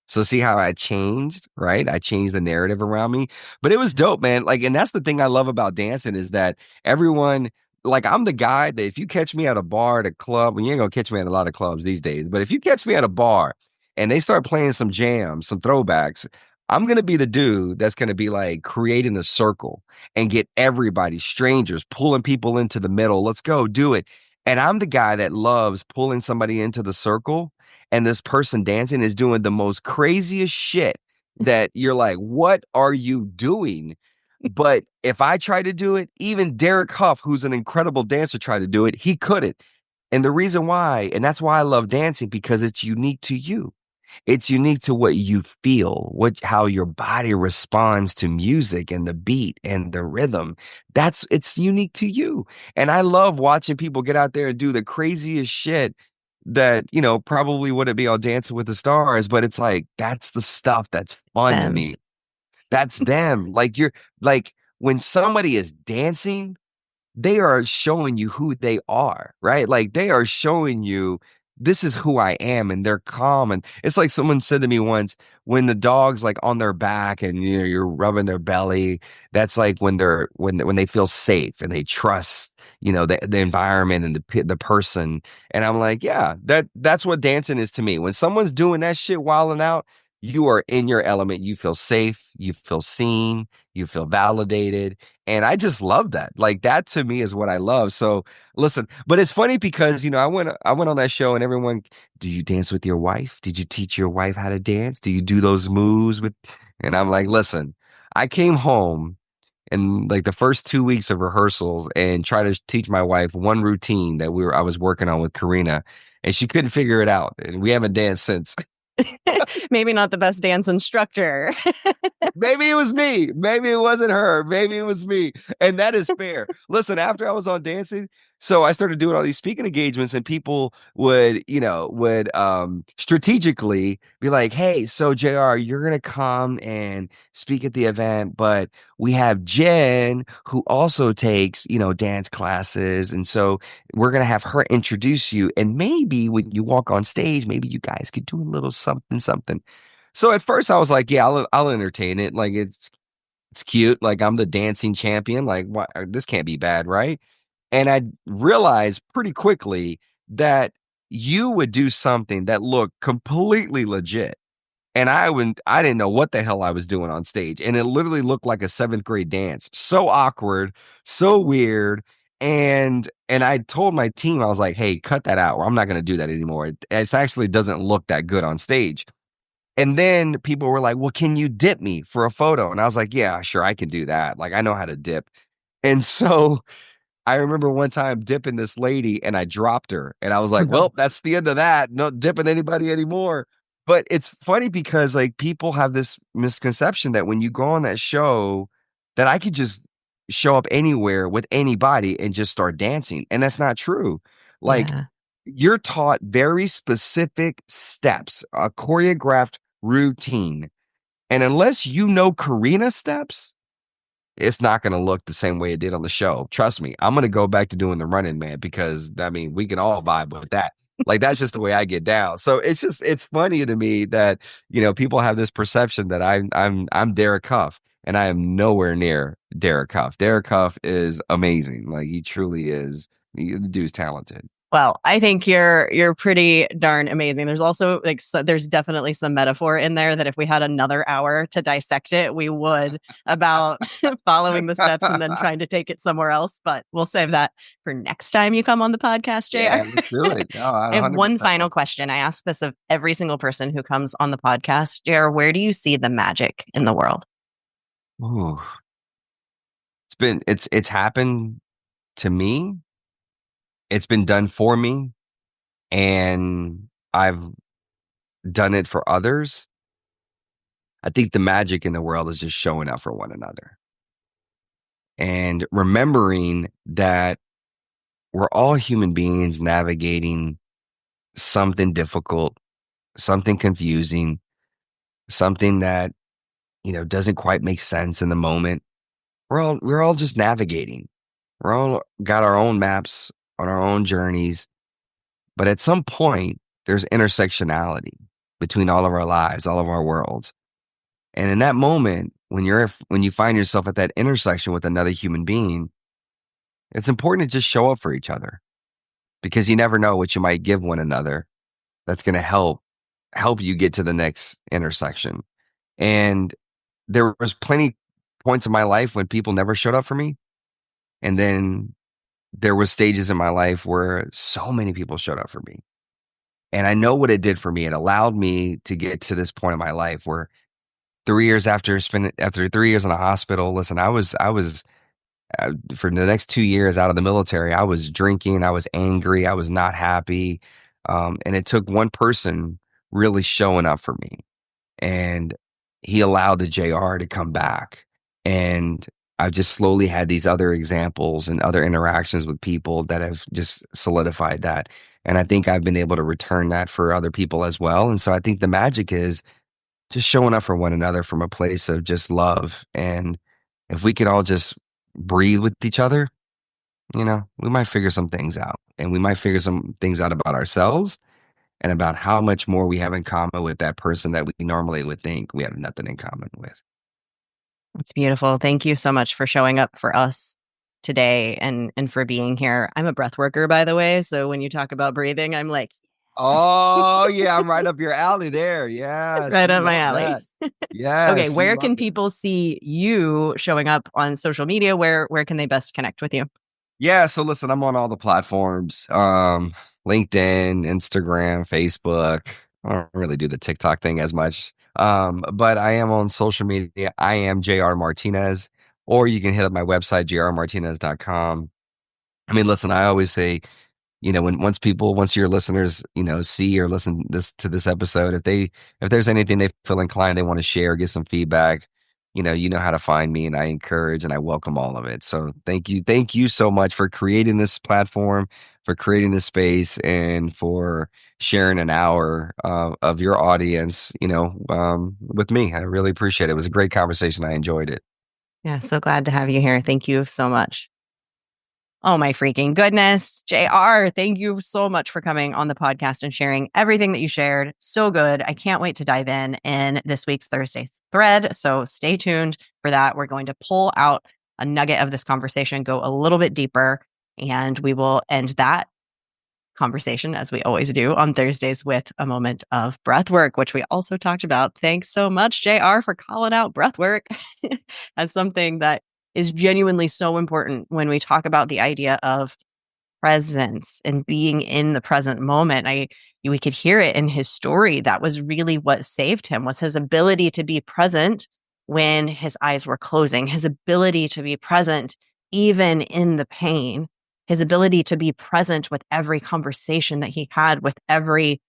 So see how I changed, right? I changed the narrative around me. But it was dope, man. Like, and that's the thing I love about dancing is that everyone, like, I'm the guy that if you catch me at a bar, at a club, and you ain't gonna catch me at a lot of clubs these days, but if you catch me at a bar and they start playing some jams, some throwbacks, I'm gonna be the dude that's gonna be like creating a circle and get everybody, strangers, pulling people into the middle. Let's go, do it. And I'm the guy that loves pulling somebody into the circle and this person dancing is doing the most craziest shit that you're like, what are you doing? But if I try to do it, even Derek Huff, who's an incredible dancer, tried to do it. He couldn't. And the reason why, and that's why I love dancing, because it's unique to you. It's unique to what you feel, how your body responds to music and the beat and the rhythm. It's unique to you. And I love watching people get out there and do the craziest shit that, probably wouldn't be on Dancing with the Stars, but it's like that's the stuff that's fun to Them. me. That's them. Like you're like when somebody is dancing, they are showing you who they are, right? Like they are showing you this is who I am, and they're calm. And it's like someone said to me once, when the dog's like on their back and you're rubbing their belly, that's like when they feel safe and they trust, the environment and the person. And I'm like, yeah, that's what dancing is to me. When someone's doing that shit wilding out, you are in your element. You feel safe, you feel seen, you feel validated. And I just love that. Like that to me is what I love. So listen, but it's funny because I went on that show and everyone, do you dance with your wife? Did you teach your wife how to dance? Do you do those moves with and I'm like, listen, I came home in like the first 2 weeks of rehearsals and tried to teach my wife one routine that I was working on with Karina, and she couldn't figure it out. And we haven't danced since. Maybe not the best dance instructor. Maybe it was me. Maybe it wasn't her. Maybe it was me. And that is fair. Listen, after I was on dancing, so I started doing all these speaking engagements and people would strategically be like, "Hey, so JR, you're going to come and speak at the event, but we have Jen who also takes, dance classes, and so we're going to have her introduce you and maybe when you walk on stage, maybe you guys could do a little something something." So at first I was like, yeah, I'll entertain it. Like it's cute. Like I'm the dancing champion. Like what, this can't be bad, right? And I realized pretty quickly that you would do something that looked completely legit. And I didn't know what the hell I was doing on stage. And it literally looked like a seventh grade dance. So awkward, so weird. And I told my team, I was like, hey, cut that out. Or I'm not going to do that anymore. It actually doesn't look that good on stage. And then people were like, well, can you dip me for a photo? And I was like, yeah, sure, I can do that. Like, I know how to dip. And so I remember one time dipping this lady and I dropped her. And I was Oh like, no. well, that's the end of that. Not dipping anybody anymore. But it's funny because like people have this misconception that when you go on that show, that I could just show up anywhere with anybody and just start dancing. And that's not true. Like, Yeah. you're taught very specific steps, a choreographed routine. And unless you know Karina steps, it's not going to look the same way it did on the show. Trust me, I'm going to go back to doing the running man because I mean, we can all vibe with that. Like that's just the way I get down. So it's funny to me that, people have this perception that I'm Derek Huff and I am nowhere near Derek Huff. Derek Huff is amazing. Like he truly is. The dude's talented. Well, I think you're pretty darn amazing. There's also there's definitely some metaphor in there that if we had another hour to dissect it, we would about following the steps and then trying to take it somewhere else. But we'll save that for next time you come on the podcast, JR. Yeah, let's do it. Oh, I have one 100%. final question. I ask this of every single person who comes on the podcast. JR, where do you see the magic in the world? Ooh. It's happened to me. It's been done for me and I've done it for others. I think the magic in the world is just showing up for one another and remembering that we're all human beings navigating something difficult, something confusing, something that, doesn't quite make sense in the moment. We're all just navigating. We're all got our own maps on our own journeys, but at some point there's intersectionality between all of our lives, all of our worlds. And in that moment, when you find yourself at that intersection with another human being, it's important to just show up for each other because you never know what you might give one another that's going to help you get to the next intersection. And there was plenty points in my life when people never showed up for me. And then there was stages in my life where so many people showed up for me. And I know what it did for me. It allowed me to get to this point in my life where 3 years after 3 years in a hospital, listen, I was for the next 2 years out of the military, I was drinking, I was angry, I was not happy. And it took one person really showing up for me. And he allowed the JR to come back. And I've just slowly had these other examples and other interactions with people that have just solidified that. And I think I've been able to return that for other people as well. And so I think the magic is just showing up for one another from a place of just love. And if we could all just breathe with each other, we might figure some things out and we might figure some things out about ourselves and about how much more we have in common with that person that we normally would think we have nothing in common with. It's beautiful. Thank you so much for showing up for us today and for being here. I'm a breath worker, by the way. So when you talk about breathing, I'm like, Oh, yeah, I'm right up your alley there. Yes, right we up my love alley. that. Okay, Yes, we where love can it. people see you showing up on social media? Where can they best connect with you? Yeah, so listen, I'm on all the platforms. LinkedIn, Instagram, Facebook. I don't really do the TikTok thing as much. But I am on social media. I am JR Martinez, or you can hit up my website, jrmartinez.com. I mean, listen, I always say, once your listeners, see or listen to this episode, if there's anything they feel inclined, they want to share, give some feedback, you know how to find me, and I encourage and I welcome all of it. So thank you so much for creating this platform, for creating this space, and for sharing an hour of your audience, with me. I really appreciate it. It was a great conversation. I enjoyed it. Yeah, so glad to have you here. Thank you so much. Oh my freaking goodness. JR, thank you so much for coming on the podcast and sharing everything that you shared. So good. I can't wait to dive in this week's Thursday thread. So stay tuned for that. We're going to pull out a nugget of this conversation, go a little bit deeper, and we will end that conversation as we always do on Thursdays with a moment of breath work, which we also talked about. Thanks so much, JR, for calling out breath work as something that is genuinely so important when we talk about the idea of presence and being in the present moment. We could hear it in his story. That was really what saved him, was his ability to be present when his eyes were closing, his ability to be present even in the pain, his ability to be present with every conversation that he had with every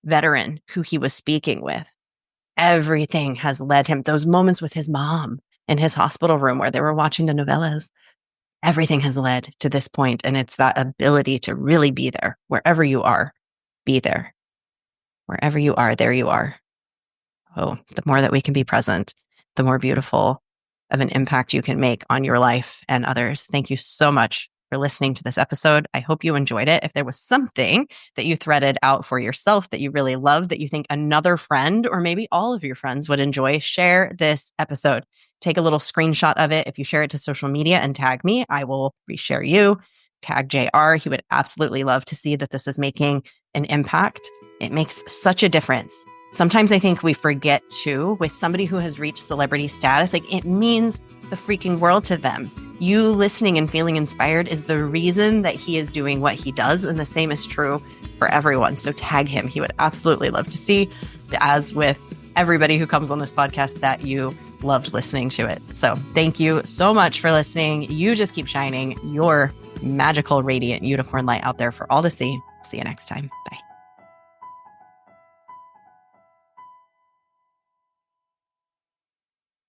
veteran who he was speaking with. Everything has led him, those moments with his mom in his hospital room where they were watching the novellas. Everything has led to this point, and it's that ability to really be there. Wherever you are, be there. Wherever you are, there you are. Oh, the more that we can be present, the more beautiful of an impact you can make on your life and others. Thank you so much for listening to this episode. I hope you enjoyed it. If there was something that you threaded out for yourself that you really loved, that you think another friend or maybe all of your friends would enjoy, share this episode. Take a little screenshot of it. If you share it to social media and tag me, I will reshare you. Tag JR. He would absolutely love to see that this is making an impact. It makes such a difference. Sometimes I think we forget too, with somebody who has reached celebrity status, like it means the freaking world to them. You listening and feeling inspired is the reason that he is doing what he does. And the same is true for everyone. So tag him. He would absolutely love to see, as with everybody who comes on this podcast, that you loved listening to it. So thank you so much for listening. You just keep shining your magical, radiant unicorn light out there for all to see. See you next time. Bye.